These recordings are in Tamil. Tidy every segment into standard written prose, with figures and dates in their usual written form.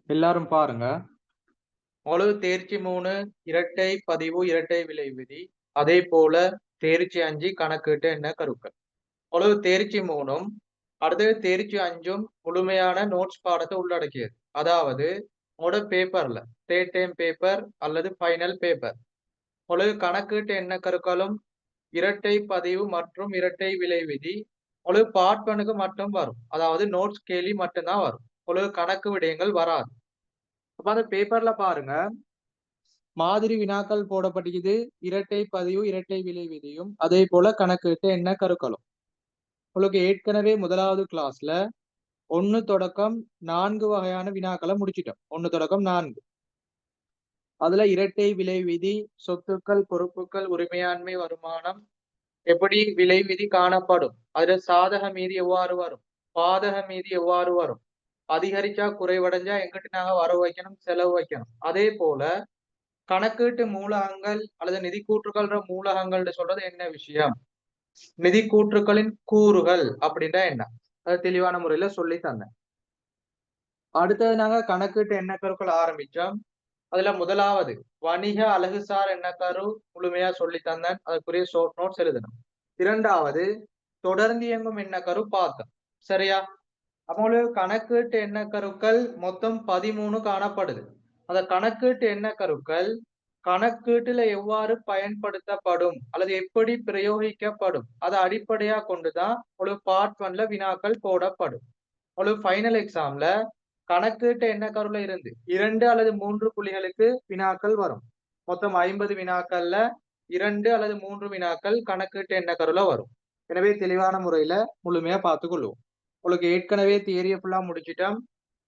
எல்லாரும் பாருங்க. ஒழு தேர்ச்சி 3 இரட்டை பதிவு, இரட்டை விலை விதி. அதே போல தேர்ச்சி 5 கணக்கிட்டு என்ன கருக்கள். ஒழு தேர்ச்சி 3ம் அடுத்தது தேர்ச்சி 5ம் முழுமையான நோட்ஸ் பாடத்தை உள்ளடக்கியது. அதாவது உங்களோட பேப்பர்ல தேர்ட் டைம் பேப்பர் அல்லது ஃபைனல் பேப்பர். ஒழு கணக்கிட்டு என்ன கருக்களும் இரட்டை பதிவு மற்றும் இரட்டை விலை விதி. ஒழு பார்ட் 1க்கு மட்டும் வரும். அதாவது நோட்ஸ் கேள்வி மட்டும்தான் வரும். ஒழு கணக்கு விடயங்கள் வராது. அப்ப அந்த பேப்பர்ல பாருங்க. மாதிரி வினாக்கள் போடப்பட்டிருக்குது. இரட்டை பதிவு, இரட்டை விலை விதியும் அதே போல கணக்கிட்டு என்ன கருக்களும். உங்களுக்கு ஏற்கனவே முதலாவது கிளாஸ்ல 1 தொடக்கம் 4 வகையான வினாக்களை முடிச்சிட்டோம். 1 தொடக்கம் 4. அதுல இரட்டை விலை விதி, சொத்துக்கள், பொறுப்புகள், உரிமையாண்மை, வருமானம், எப்படி விலை விதி காணப்படும், அதுல சாதக மீதி எவ்வாறு வரும், பாதக மீதி எவ்வாறு வரும், அதிகரிச்சா குறைவடைஞ்சா எங்கிட்டு நாங்க வரவு வைக்கணும், செலவு வைக்கணும். அதே போல கணக்கீட்டு மூலகங்கள் அல்லது நிதி கூற்றுகள்ன்ற மூலகங்கள்னு சொல்றது என்ன விஷயம், நிதி கூற்றுக்களின் கூறுகள் அப்படின்னா என்ன, அது தெளிவான முறையில சொல்லி தந்தேன். அடுத்தது நாங்க கணக்கீட்டு எண்ணக்கருக்கள் ஆரம்பிச்சோம். அதுல முதலாவது வணிக அழகுசார் எண்ணக்கரு முழுமையா சொல்லி தந்தேன். அதுக்குரிய ஷார்ட் நோட்ஸ் எழுதணும். இரண்டாவது தொடர்ந்து இயங்கும் எண்ணக்கரு பார்த்தோம். சரியா? அப்போ கணக்கீட்டு எண்ணக்கருக்கள் மொத்தம் 13 காணப்படுது. அந்த கணக்கீட்டு எண்ணக்கருக்கள் கணக்கீட்டுல எவ்வாறு பயன்படுத்தப்படும் அல்லது எப்படி பிரயோகிக்கப்படும் அதை அடிப்படையா கொண்டுதான் ஒரு பார்ட் 1ல வினாக்கள் போடப்படும். ஒரு ஃபைனல் எக்ஸாம்ல கணக்கீட்டு எண்ணக்கருல இருந்து 2 அல்லது 3 புள்ளிகளுக்கு வினாக்கள் வரும். மொத்தம் 50 வினாக்கள்ல 2 அல்லது 3 வினாக்கள் கணக்கீட்டு எண்ணக்கருல வரும். எனவே தெளிவான முறையில முழுமையா பார்த்துக்கொள்வோம். உங்களுக்கு ஏற்கனவே தியரியை ஃபுல்லா முடிச்சிட்டோம்.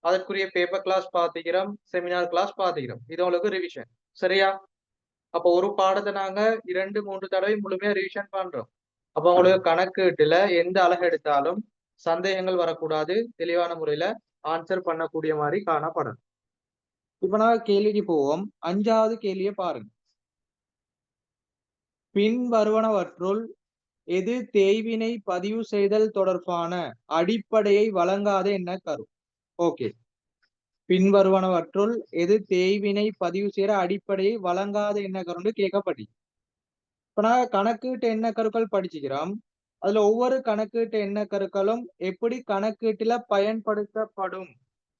அதற்குரிய பேப்பர் கிளாஸ் பார்த்துக்கிறோம், செமினார் கிளாஸ் பார்த்துக்கிறோம். இது உங்களுக்கு ரிவிஷன். சரியா? அப்ப ஒரு பாடத்தை நாங்க 2, 3 தடவை முழுமையா ரிவிஷன் பண்றோம். அப்ப உங்களுக்கு கணக்கீட்டுல எந்த அலகு எடுத்தாலும் சந்தேகங்கள் வரக்கூடாது. தெளிவான முறையில ஆன்சர் பண்ணக்கூடிய மாதிரி காணப்படும். இப்ப நான் கேள்விக்கு போவோம். 5வது கேள்வியை பாருங்க. பின் வருவனவற்றுள் எது தேய்வினை பதிவு செய்தல் தொடர்பான அடிப்படையை வழங்காத என்ன கரு. ஓகே. பின்வருவனவற்றுள் எது தேய்வினை பதிவு செய்யற அடிப்படையை வழங்காத என்ன கருன்னு கேட்கப்பட்டி. இப்ப நான் கணக்கீட்டு எண்ண கருக்கள் படிச்சுக்கிறோம். அதுல ஒவ்வொரு கணக்கீட்டு எண்ண கருக்களும் எப்படி கணக்கீட்டுல பயன்படுத்தப்படும்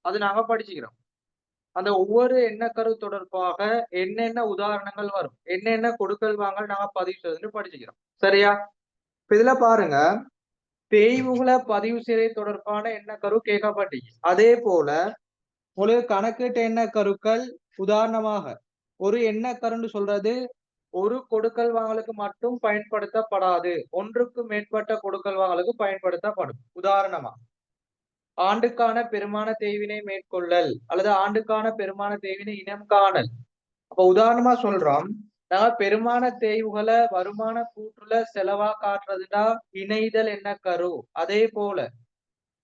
அது நாங்க படிச்சுக்கிறோம். அந்த ஒவ்வொரு எண்ணக்கரு தொடர்பாக என்னென்ன உதாரணங்கள் வரும், என்னென்ன கொடுக்கல் வாங்கல் நாங்க பதிவு செய்யணும்னு படிச்சுக்கிறோம். சரியா? இதுல பாருங்க, தேய்வுகளை பதிவு செய்ய தொடர்பான எண்ணக்கரு கேட்கப்பட்டீங்க. அதே போல உங்களுக்கு கணக்கீட்டு எண்ண கருக்கள் உதாரணமாக ஒரு எண்ணக்கருன்னு சொல்றது ஒரு கொடுக்கல் வாங்கலுக்கு மட்டும் பயன்படுத்தப்படாது, ஒன்றுக்கு மேற்பட்ட கொடுக்கல் வாங்கலுக்கு பயன்படுத்தப்படும். உதாரணமா ஆண்டுக்கான பெருமான தேய்வினை மேற்கொள்ளல் அல்லது ஆண்டுக்கான பெருமான தேய்வினை இனம் காணல். அப்ப உதாரணமா சொல்றோம், நாங்க பெருமான தேய்வுகளை வருமான கூற்றுல செலவா காட்டுறதுனா இணைதல் என்ன கரு. அதே போல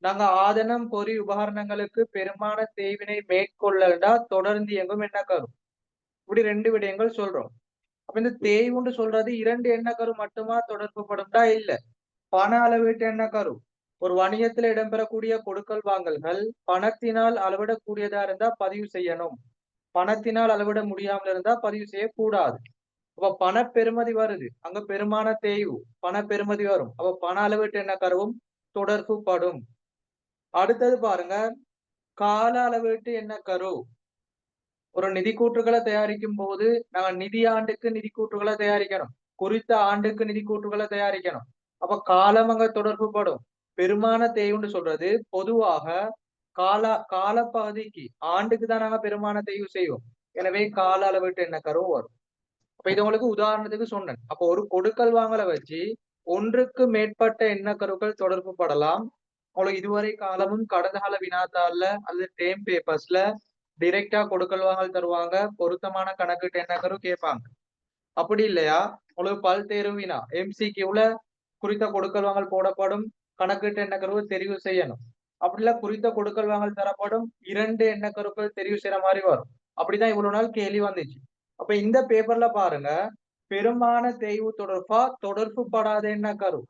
நாங்க ஆதனம் பொறி உபகரணங்களுக்கு பெருமான தேய்வினை மேற்கொள்ளல்டா தொடர்ந்து இயங்கும் என்ன கரு. இப்படி 2 விடயங்கள் சொல்றோம். அப்ப இந்த தேய்வுன்னு சொல்றது 2 எண்ணக்கரு மட்டுமா தொடர்பு படும்டா இல்ல. பண அளவீட்டு எண்ணக்கரு ஒரு வணிகத்துல இடம்பெறக்கூடிய கொடுக்கல் வாங்கல்கள் பணத்தினால் அளவிடக்கூடியதா இருந்தா பதிவு செய்யணும், பணத்தினால் அளவிட முடியாமல் இருந்தா பதிவு செய்யக்கூடாது. அப்ப பண பெறுமதி வருது, அங்க பெருமான தேய்வு பண பெறுமதி வரும். அப்ப பண அளவீட்டு எண்ணக்கருவும் தொடர்பு படும். அடுத்தது பாருங்க, கால அளவீட்டு எண்ணக்கரு ஒரு நிதி கூற்றுகளை தயாரிக்கும் போது நாங்க நிதி ஆண்டுக்கு நிதி கூற்றுகளை தயாரிக்கணும், குறித்த ஆண்டுக்கு நிதி கூற்றுகளை தயாரிக்கணும். அப்ப காலம் அங்க தொடர்பு படும். பெருமான தேய்வுன்னு சொல்றது பொதுவாக காலப்பகுதிக்கு ஆண்டுக்கு தான் நாங்க பெருமான தேய்வு செய்வோம். எனவே கால அளவீட்டு எண்ணக்கருவும் வரும். அப்ப இது உங்களுக்கு உதாரணத்துக்கு சொன்னேன். அப்போ ஒரு கொடுக்கல் வாங்கலை வச்சு ஒன்றுக்கு மேற்பட்ட எண்ணக்கருக்கள் தொடர்பு படலாம். உங்களுக்கு இதுவரை காலமும் கடந்த கால வினாத்தாள்ல அல்லது டேம் பேப்பர்ஸ்ல டைரக்டா கொடுக்கல் வாங்கல் தருவாங்க, பொருத்தமான கணக்கீட்டு எண்ணக்கரு கேட்பாங்க. அப்படி இல்லையா உங்களுக்கு பல் தேர்வு வினா MCQல குறித்த கொடுக்கல் வாங்கல் போடப்படும், கணக்கீட்டு எண்ணக்கருவை தெரிவு செய்யணும். அப்படிலாம் குறித்த கொடுக்கல் வாங்கல் தரப்படும், 2 எண்ணக்கருக்கள் தெரிவு செய்யற மாதிரி வரும். அப்படிதான் இவ்வளவு நாள் கேள்வி வந்துச்சு. அப்ப இந்த பேப்பர்ல பாருங்க, பெருமான தேய்வு தொடர்பா தொடர்பு படாத எண்ணக்கரு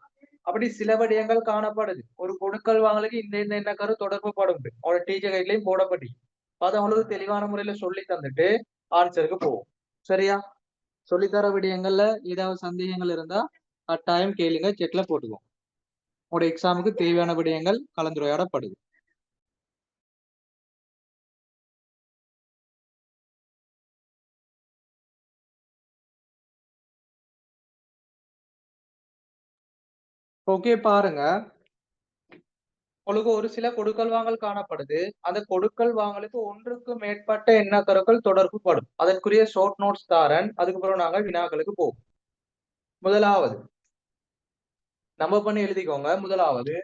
அப்படி சில விடயங்கள் காணப்படுது. ஒரு கொடுக்கல் வாங்கலுக்கு இந்த எண்ணக்கரு தொடர்பு படும். அவரோட டீச்சர் கைட்லயும் போடப்பட்டு. அதை அவங்களுக்கு தெளிவான முறையில சொல்லி தந்துட்டு ஆன்சருக்கு போவோம். சரியா? சொல்லித்தர விடயங்கள்ல ஏதாவது சந்தேகங்கள் இருந்தா கட்டாயம் கேளுங்க, செக்ல போட்டுக்குவோம். உங்களோட எக்ஸாமுக்கு தேவையான விடயங்கள் கலந்துரையாடப்படுது. ஓகே, பாருங்க. உங்களுக்கு ஒரு சில கொடுக்கல் வாங்கல் காணப்படுது. அந்த கொடுக்கல் வாங்கலுக்கு ஒன்றுக்கு மேற்பட்ட எண்ணக்கருக்கள் தொடர்பு படும். அதற்குரிய ஷார்ட் நோட்ஸ் தாரன். அதுக்கப்புறம் நாங்கள் வினாக்களுக்கு போவோம். முதலாவது நம்ம பண்ணி எழுதிக்கோங்க. முதலாவது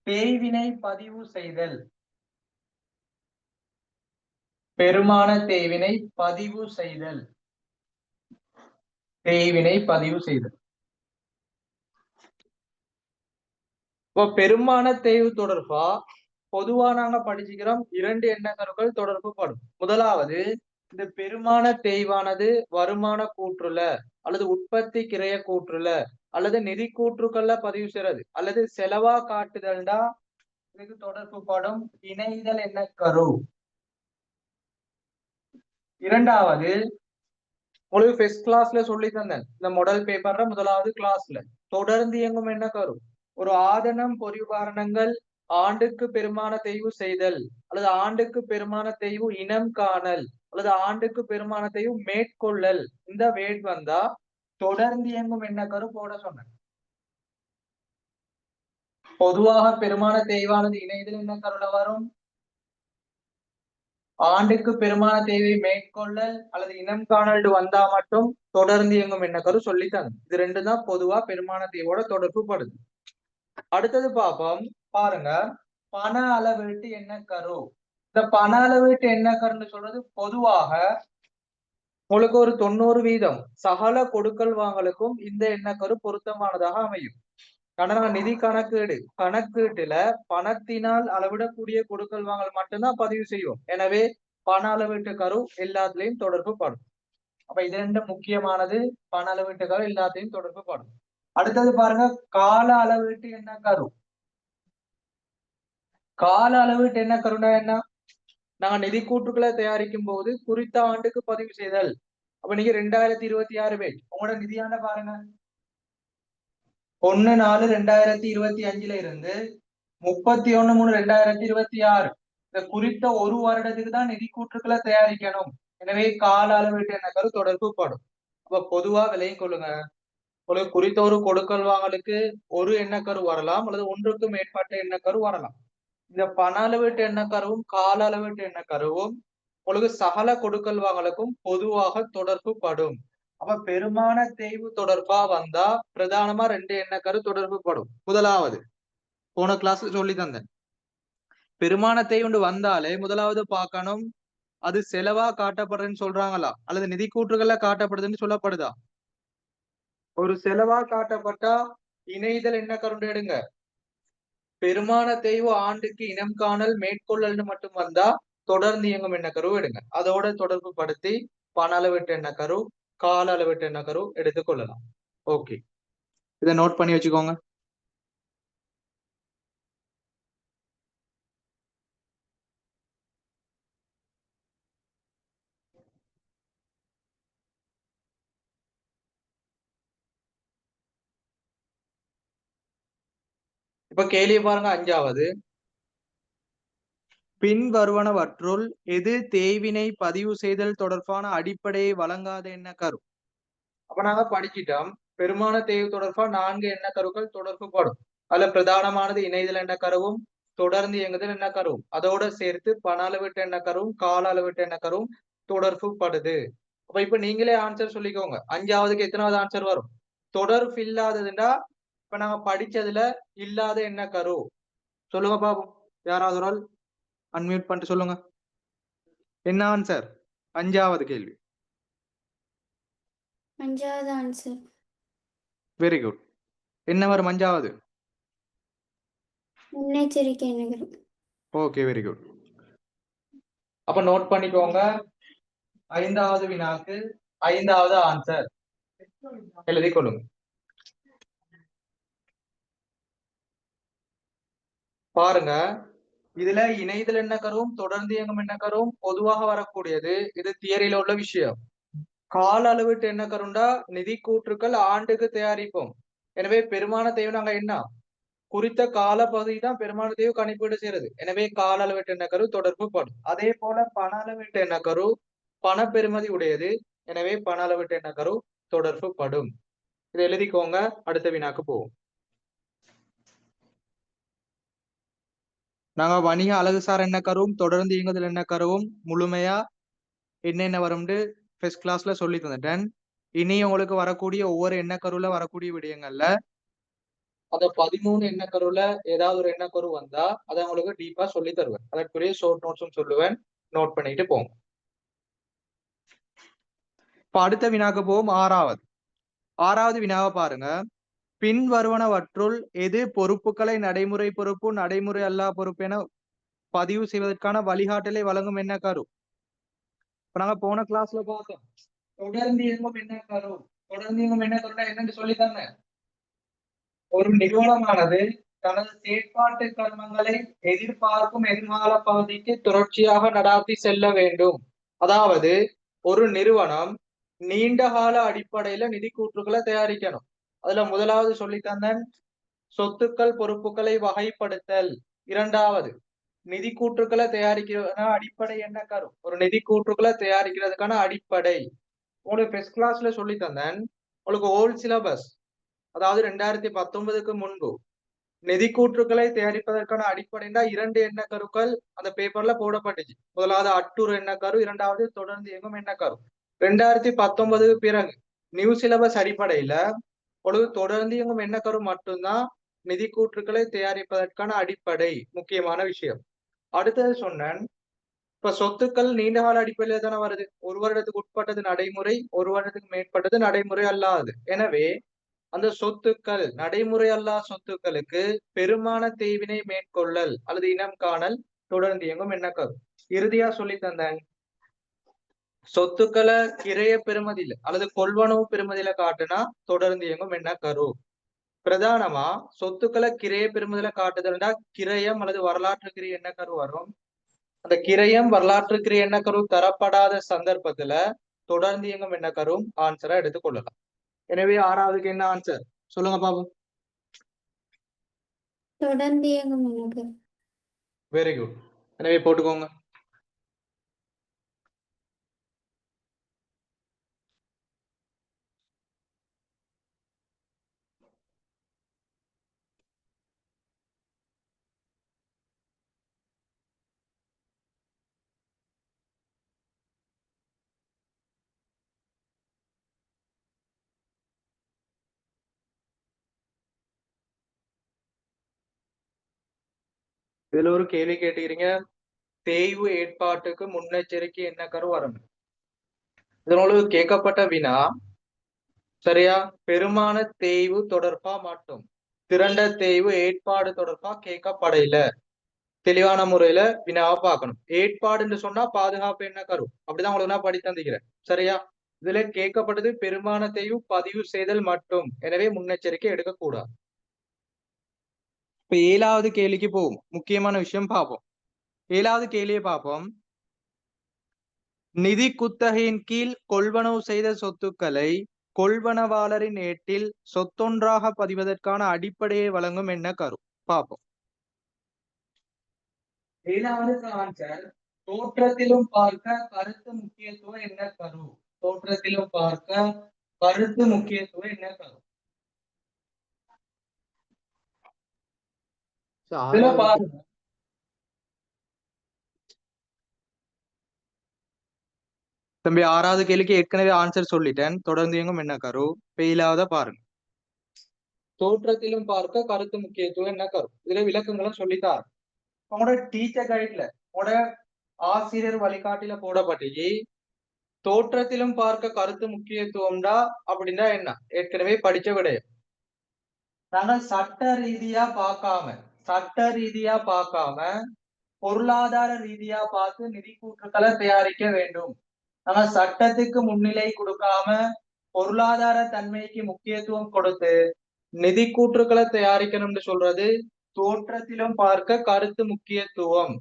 தேய்வினை பதிவு செய்தல். பெருமான தேய்வினை பதிவு செய்தல். தேய்வினை பதிவு செய்தல். இப்போ பெருமான தேய்வு தொடர்பா பொதுவா நாங்க படிச்சுக்கிறோம் 2 எண்ணக்கருக்கள் தொடர்பு படும். முதலாவது இந்த பெருமான தேய்வானது வருமான கூற்றுல அல்லது உற்பத்தி கிரைய கூற்றுல அல்லது நிதி கூற்றுக்கள்ல பதிவு செய்யறது அல்லது செலவா காட்டுதல்டா இதுக்கு தொடர்பு படும் இணைதல் எண்ணக்கரு. இரண்டாவது உங்களுக்கு ஃபர்ஸ்ட் கிளாஸ்ல சொல்லி தந்தேன். இந்த மாடல் பேப்பர்ல முதலாவது கிளாஸ்ல தொடர்ந்து இயங்கும் எண்ணக்கரு. ஒரு ஆதனம் பொறியுபகரணங்கள் ஆண்டுக்கு பெருமான தேய்வு செய்தல் அல்லது ஆண்டுக்கு பெருமான தேய்வு இனம் காணல் அல்லது ஆண்டுக்கு பெருமான தேய்வு மேற்கொள்ளல் இந்த வேட் வந்தா தொடர்ந்து இயங்கும் எண்ணக்கரு போட சொன்னேன். பொதுவாக பெருமான தேய்வானது இணையதில் எண்ணக்கருல வரும். ஆண்டுக்கு பெருமான தேவை மேற்கொள்ளல் அல்லது இனம் காணல் வந்தா மட்டும் தொடர்ந்து இயங்கும் எண்ணக்கரு சொல்லித்தாங்க. இது ரெண்டு தான் பொதுவா பெருமான தேவையோட தொடர்பு படுது. அடுத்தது பார்ப்போம். பாருங்க, பண அளவீட்டு எண்ணக்கரு. இந்த பண அளவீட்டு எண்ணக்கருன்னு சொல்றது பொதுவாக உங்களுக்கு ஒரு 90% சகல கொடுக்கல் வாங்கலுக்கும் இந்த எண்ணக்கரு பொருத்தமானதாக அமையும். ஆனால் நிதி கணக்கீட்டுல பணத்தினால் அளவிடக்கூடிய கொடுக்கல் வாங்கல் மட்டும்தான் பதிவு செய்யும். எனவே பண அளவீட்டு கரு எல்லாத்துலயும் தொடர்பு படும். அப்ப இது ரெண்டு முக்கியமானது. பண அளவீட்டு கரு எல்லாத்தையும் தொடர்பு படும். அடுத்தது பாருங்க, கால அளவீட்டு எண்ணக்கரு. கால அளவீட்டு எண்ணக்கருனா என்ன? நாங்க நிதி கூற்றுக்களை தயாரிக்கும் போது குறித்த ஆண்டுக்கு பதிவு செய்தல். அப்ப நீங்க 2026 பேஜ் உங்களோட நிதியாண்ட பாருங்க, 1/4/2025 இருந்து 31/3/2026 இந்த குறித்த ஒரு வருடத்துக்கு தான் நிதி கூற்றுக்களை தயாரிக்கணும். எனவே கால அளவீட்டு எண்ணக்கரு தொடர்பு படும். அப்ப பொதுவா விலையும் கொள்ளுங்க, உங்களுக்கு குறித்த ஒரு கொடுக்கல் வாங்கலுக்கு ஒரு எண்ணக்கரு வரலாம் அல்லது ஒன்றுக்கு மேற்பட்ட எண்ணக்கரு வரலாம். இந்த பண அளவீட்டு எண்ணக்கருவும் கால அளவீட்டு எண்ணக்கருவும் உங்களுக்கு சகல கொடுக்கல் வாங்கலுக்கும் பொதுவாக தொடர்பு படும். அப்ப பெருமான தேய்வு தொடர்பா வந்தா பிரதானமா 2 எண்ணக்கரு தொடர்பு படும். முதலாவது போன கிளாஸ்ல சொல்லி தந்தேன். பெருமான தேய்வு வந்தாலே முதலாவது பார்க்கணும், அது செலவா காட்டப்படுறதுன்னு சொல்றாங்களா அல்லது நிதி கூற்றுகள்ல காட்டப்படுதுன்னு சொல்லப்படுதா? ஒரு செலவா காட்டப்பட்டா இணைதல் எண்ணக்கருண்டு எடுங்க. பெருமான தேய்வு ஆண்டுக்கு இனம் காணல் மேற்கொள்ளல்னு மட்டும் வந்தா தொடர்ந்து இயங்கும் எண்ணக்கரு எடுங்க. அதோட தொடர்பு படுத்தி பண அளவீட்டு எண்ணக்கரு கால அளவீட்டு எண்ணக்கரு எடுத்துக்கொள்ளலாம். ஓகே, இதை நோட் பண்ணி வச்சுக்கோங்க. இப்ப கேள்வி பாருங்க, 5வது. பின் வருவனவற்றுள் எது தேய்வினை பதிவு செய்தல் தொடர்பான அடிப்படையை வழங்காத எண்ணக்கரு? அப்ப நாங்க படிச்சிட்டோம், பெருமான தேய்வு தொடர்பா 4 எண்ணக்கருக்கள் தொடர்பு படும். அதுல பிரதானமானது இணைதல் எண்ணக்கருவும் தொடர்ந்து இயங்குதல் எண்ணக்கருவும் அதோட சேர்த்து பண அளவீட்டு எண்ணக்கருவும் கால அளவீட்டு எண்ணக்கருவும் தொடர்பு படுது. அப்ப இப்ப நீங்களே ஆன்சர் சொல்லிக்கோங்க. 5வதுக்கு எத்தனாவது ஆன்சர் வரும்? தொடர்பு இல்லாததுன்னா இப்ப நாங்க படிச்சதுல இல்லாத எண்ணக்கரு சொல்லுங்க பாப்போம். யாராவது ஒரு ஆள் அன்மியூட் பண்ணிட்டு சொல்லுங்க, என்ன ஆன்சர்? 5வது கேள்வி. 5வது ஆன்சர். Very good. என்ன வரும் 5வது? முன்னெச்சரிக்கை எண்ணக்கரு. Okay, very good. அப்ப நோட் பண்ணிக்கோங்க, 5வது வினாக்கு 5வது ஆன்சர் எழுதி கொள்ளுங்க. பாருங்க, இதுல இணைதல் என்ன கரும், தொடர்ந்து இயங்கும் என்ன கரும், பொதுவாக வரக்கூடியது. இது தியரியில உள்ள விஷயம். கால அளவிட்டு என்ன கருண்டா, நிதி கூற்றுக்கள் ஆண்டுக்கு தயாரிப்போம். எனவே பெருமான தேவை நாங்க என்ன, குறித்த கால பகுதி தான் பெருமான தேவை கணிப்பீடு செய்யறது. எனவே கால அளவிட்டு என்ன கரு தொடர்பு படும். அதே போல பண அளவிட்டு என்ன கரு, பண பெறுமதி உடையது. எனவே பண அளவிட்டு என்ன கரு தொடர்பு படும். இதை எழுதிக்கோங்க. அடுத்த வினாக்கு போவோம். நாங்க வணிக அழகுசார் என்ன கருவும் தொடர்ந்து இயங்குதல் என்ன கருவும் முழுமையா என்னென்ன வரும்னு ஃபர்ஸ்ட் கிளாஸ்ல சொல்லி தந்துட்டேன். இனி உங்களுக்கு வரக்கூடிய ஒவ்வொரு எண்ண கருவுல வரக்கூடிய விடயங்கள்ல அந்த 13 எண்ண கருவுல ஏதாவது ஒரு எண்ண கரு வந்தா அதை உங்களுக்கு டீப்பா சொல்லி தருவேன். அதற்குரிய ஷோர்ட் நோட்ஸும் சொல்லுவேன். நோட் பண்ணிட்டு போங்க. இப்ப அடுத்த வினாக்கு போவோம். ஆறாவது வினாவை பாருங்க. பின் வருவனவற்றுள் எது பொறுப்புகளை நடைமுறை பொறுப்பு, நடைமுறை அல்லா பொறுப்பு என பதிவு செய்வதற்கான வழிகாட்டலை வழங்கும் என்ன கரு? இப்ப நாங்க போன கிளாஸ்ல பார்த்தோம். தொடர்ந்து இயங்கும் என்ன கரு, தொடர்ந்து இயங்கும் என்ன கருனா என்னன்னு சொல்லித்தாங்க. ஒரு நிறுவனமானது தனது செயற்பாட்டு கர்மங்களை எதிர்பார்க்கும் எதிர்கால பகுதிக்கு தொடர்ச்சியாக நடாத்தி செல்ல வேண்டும். அதாவது ஒரு நிறுவனம் நீண்ட கால அடிப்படையில நிதி கூற்றுக்களை தயாரிக்கணும். அதுல முதலாவது சொல்லித்தந்தன் சொத்துக்கள் பொறுப்புகளை வகைப்படுத்தல். இரண்டாவது நிதி கூற்றுக்களை தயாரிக்கிற அடிப்படை என்ன கரு, ஒரு நிதி கூற்றுக்களை தயாரிக்கிறதுக்கான அடிப்படை உங்களுக்கு ஃபர்ஸ்ட் கிளாஸ்ல சொல்லி தந்தேன். உங்களுக்கு ஓல்ட் சிலபஸ், அதாவது 2019க்கு முன்பு நிதி கூற்றுக்களை தயாரிப்பதற்கான அடிப்படைண்டா 2 எண்ண கருக்கள் அந்த பேப்பர்ல போடப்பட்டுச்சு. முதலாவது அட்டூர் எண்ண கரு, இரண்டாவது தொடர்ந்து இயங்கும் எண்ண கரு. 2019 பிறகு நியூ சிலபஸ் அடிப்படையில ஒரு தொடர்ந்து இயங்கும் எண்ண கரு மட்டும்தான் நிதி கூற்றுக்களை தயாரிப்பதற்கான அடிப்படை முக்கியமான விஷயம். அடுத்தது சொன்னேன், இப்ப சொத்துக்கள் நீண்ட கால அடிப்படையில தானே வருது. ஒரு வருடத்துக்கு உட்பட்டது நடைமுறை, ஒரு வருடத்துக்கு மேற்பட்டது நடைமுறை அல்லாது. எனவே அந்த சொத்துக்கள் நடைமுறை அல்லா சொத்துக்களுக்கு பெருமான தேய்வினை மேற்கொள்ளல் அல்லது இனம் காணல் தொடர்ந்து இயங்கும் என்ன கரு. இறுதியா சொல்லி தந்தேன், சொத்துக்களை கிரைய பெருமதியில அல்லது கொள்வனவு பெருமதியில காட்டுனா தொடர்ந்து இயங்கும் என்ன கரு. பிரதானமா சொத்துக்களை கிரைய பெருமதியில காட்டுதல்டா கிரயம் அல்லது வரலாற்று கிரை என்ன கரு வரும். அந்த கிரயம் வரலாற்று கிரை என்ன கரு தரப்படாத சந்தர்ப்பத்துல தொடர்ந்து இயங்கும் என்ன கரும் ஆன்சரா எடுத்துக்கொள்ளலாம். எனவே ஆறாவதுக்கு என்ன ஆன்சர் சொல்லுங்க பாப்போம். தொடர்ந்து இயங்கும் எனக்கு. Very good. எனவே போட்டுக்கோங்க. இதுல ஒரு கேள்வி கேட்டுக்கிறீங்க, தேய்வு ஏற்பாட்டுக்கு முன்னெச்சரிக்கை என்ன கரு வரணும். இதனோடு கேட்கப்பட்ட வினா சரியா பெருமான தேய்வு தொடர்பா மாட்டோம், திரண்ட தேய்வு ஏற்பாடு தொடர்பா கேட்கப்படையில தெளிவான முறையில வினாவை பார்க்கணும். ஏற்பாடுன்னு சொன்னா பாதுகாப்பு என்ன கரு, அப்படிதான் உங்களுக்கு நான் படி தந்துக்கிறேன். சரியா, இதுல கேட்கப்பட்டது பெருமான தேய்வு பதிவு செய்தல் மட்டும். எனவே முன்னெச்சரிக்கை எடுக்கக்கூடாது. இப்ப 7வது கேள்விக்கு போவோம். முக்கியமான விஷயம் பார்ப்போம். 7வது கேள்வியை பார்ப்போம். நிதி குத்தகையின் கீழ் கொள்வனவு செய்த சொத்துக்களை கொள்வனவாளரின் ஏட்டில் சொத்தொன்றாக பதிவதற்கான அடிப்படையை வழங்கும் என்ன கரு பார்ப்போம். 7வது ஆன்சர், தோற்றத்திலும் பார்க்க கருத்து முக்கியத்துவம் என்ன கரு. தோற்றத்திலும் பார்க்க கருத்து முக்கியத்துவம் என்ன கரு. பாருங்க, தம்பி 6வது கேள்விக்கு ஏற்கனவே ஆன்சர் சொல்லிட்டேன். தொடர்ந்து இயங்கும் என்ன கரு. 7வது பாருங்க, தோற்றத்திலும் பார்க்க கருத்து முக்கியத்துவம் என்ன கரு. இதுல விளக்கங்களும் சொல்லித்தார். உங்களோட டீச்சர் கைட்ல உங்களோட ஆசிரியர் வழிகாட்டில போடப்பட்டு தோற்றத்திலும் பார்க்க கருத்து முக்கியத்துவம்டா அப்படின்னா என்ன ஏற்கனவே படிச்ச விடயம். நாங்க சட்ட ரீதியா பார்க்காம பொருளாதார ரீதியா பார்த்து நிதி கூற்றுக்களை தயாரிக்க வேண்டும். நாங்க சட்டத்துக்கு முன்னிலை கொடுக்காம பொருளாதார தன்மைக்கு முக்கியத்துவம் கொடுத்து நிதி கூற்றுக்களை தயாரிக்கணும்னு சொல்றது தோற்றத்திலும் பார்க்க கருத்து முக்கியத்துவம்.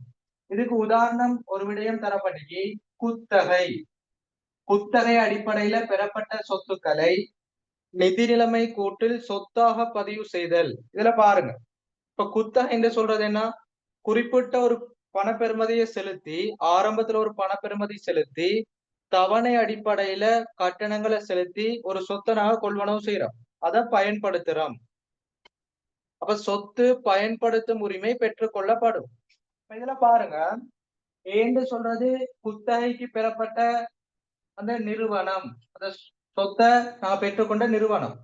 இதுக்கு உதாரணம் ஒரு விடயம் தரப்பட்டிக்கு குத்தகை. குத்தகை அடிப்படையில பெறப்பட்ட சொத்துக்களை நிதி நிலைமை கூட்டில் சொத்தாக பதிவு செய்தல். இதுல பாருங்க, இப்ப குத்தகை என்று சொல்றது என்ன? குறிப்பிட்ட ஒரு பணப்பெறுமதியை செலுத்தி, ஆரம்பத்துல ஒரு பணப்பெறுமதி செலுத்தி, தவணை அடிப்படையில கட்டணங்களை செலுத்தி ஒரு சொத்தை நாங்க கொள்வனவு செய்யறோம், அதை பயன்படுத்துறோம். அப்ப சொத்து பயன்படுத்தும் உரிமை பெற்றுக் கொள்ளப்படும். இதுல பாருங்க, ஏன்னு சொல்றது குத்தகைக்கு பெறப்பட்ட அந்த நிறுவனம், அந்த சொத்தை நான் பெற்றுக்கொண்ட நிறுவனம்.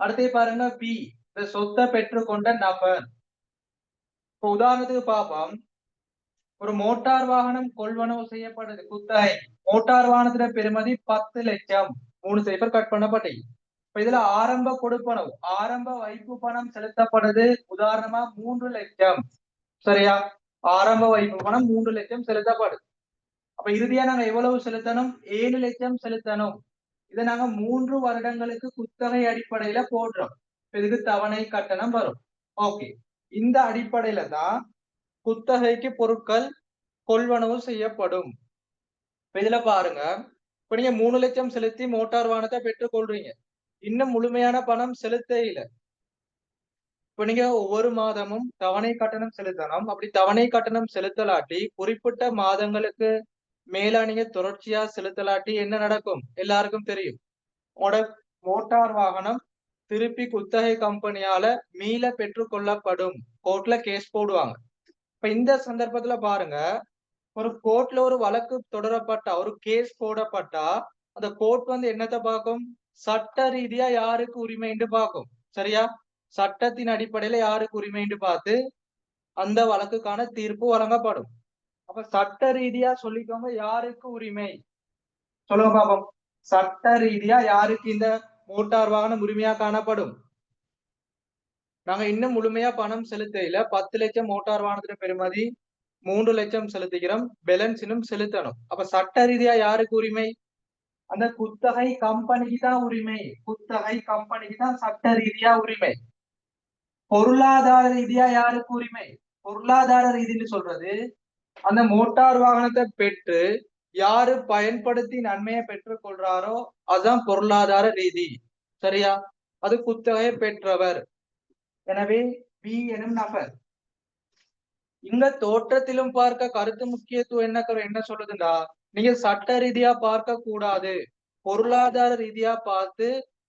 அடுத்து பாருங்க பி, இந்த சொத்தை பெற்றுக்கொண்ட நபர். இப்ப உதாரணத்துக்கு பார்ப்போம், ஒரு மோட்டார் வாகனம் கொள்வனவு செய்யப்படுது குத்தகை. மோட்டார் வாகனத்துல பெறுமதி 10 லட்சம், 3 சைபர் கட் பண்ணப்பட்டு. இப்ப இதுல ஆரம்ப கொடுப்பனவு, ஆரம்ப வைப்பு பணம் செலுத்தப்படுது உதாரணமா 3 லட்சம். சரியா? ஆரம்ப வைப்பு பணம் 3 லட்சம் செலுத்தப்படுது. அப்ப இறுதியா நாங்க எவ்வளவு செலுத்தணும்? 7 லட்சம் செலுத்தணும். இதை நாங்க 3 வருடங்களுக்கு குத்தகை அடிப்படையில போடுறோம். இதுக்கு தவணை கட்டணம் வரும். ஓகே, இந்த அடிப்படையில தான் குத்தகைக்கு பொருட்கள் கொள்வனவு செய்யப்படும். இதுல பாருங்க, இப்ப நீங்க 3 லட்சம் செலுத்தி மோட்டார் வாகனத்தை பெற்றுக் கொள்றீங்க, இன்னும் முழுமையான பணம் செலுத்த இல்ல. இப்ப நீங்க ஒவ்வொரு மாதமும் தவணை கட்டணம் செலுத்தணும். அப்படி தவணை கட்டணம் செலுத்தலாட்டி குறிப்பிட்ட மாதங்களுக்கு மேல நீங்க தொடர்ச்சியா செலுத்தலாட்டி என்ன நடக்கும்? எல்லாருக்கும் தெரியும், உங்களோட மோட்டார் வாகனம் திருப்பி குத்தகை கம்பெனியால மீள பெற்றுக் கொள்ளப்படும். கோர்ட்ல கேஸ் போடுவாங்க. இப்ப இந்த சந்தர்ப்பத்துல பாருங்க, ஒரு கோர்ட்ல ஒரு வழக்கு தொடரப்பட்டா, ஒரு கேஸ் போடப்பட்டா, அந்த கோர்ட் வந்து என்னத்தை பார்க்கும்? சட்ட ரீதியா யாருக்கு உரிமைன்னு பார்க்கும். சரியா? சட்டத்தின் அடிப்படையில யாருக்கு உரிமைன்னு பார்த்து அந்த வழக்குக்கான தீர்ப்பு வழங்கப்படும். அப்ப சட்ட ரீதியா சொல்லிக்கோங்க, யாருக்கு உரிமை சொல்லுங்க பாப்போம். சட்ட ரீதியா யாருக்கு இந்த மோட்டார் வாகனம் உரிமையா காணப்படும்? நாங்க இன்னும் முழுமையா பணம் செலுத்தையில 10 லட்சம் மோட்டார் வாகனத்துல பெறுமதி 3 லட்சம் செலுத்துகிறோம், பேலன்ஸ் இன்னும் செலுத்தணும். அப்ப சட்ட ரீதியா யாருக்கு உரிமை? அந்த குத்தகை கம்பெனிக்கு தான் உரிமை. குத்தகை கம்பெனிக்கு தான் சட்ட ரீதியா உரிமை. பொருளாதார ரீதியா யாருக்கு உரிமை? பொருளாதார ரீதின்னு சொல்றது, அந்த மோட்டார் வாகனத்தை பெற்று யாரு பயன்படுத்தி நன்மையை பெற்றுக் கொள்றாரோ அதுதான் பொருளாதார ரீதி. சரியா? அது குத்தகை பெற்றவர். எனவே பி எனும் நபர். இங்க தோற்றத்திலும் பார்க்க கருத்து முக்கியத்துவம் என்ன சொல்லுதுண்டா, நீங்க சட்ட ரீதியா பார்க்க கூடாது, பொருளாதார ரீதியா பார்த்து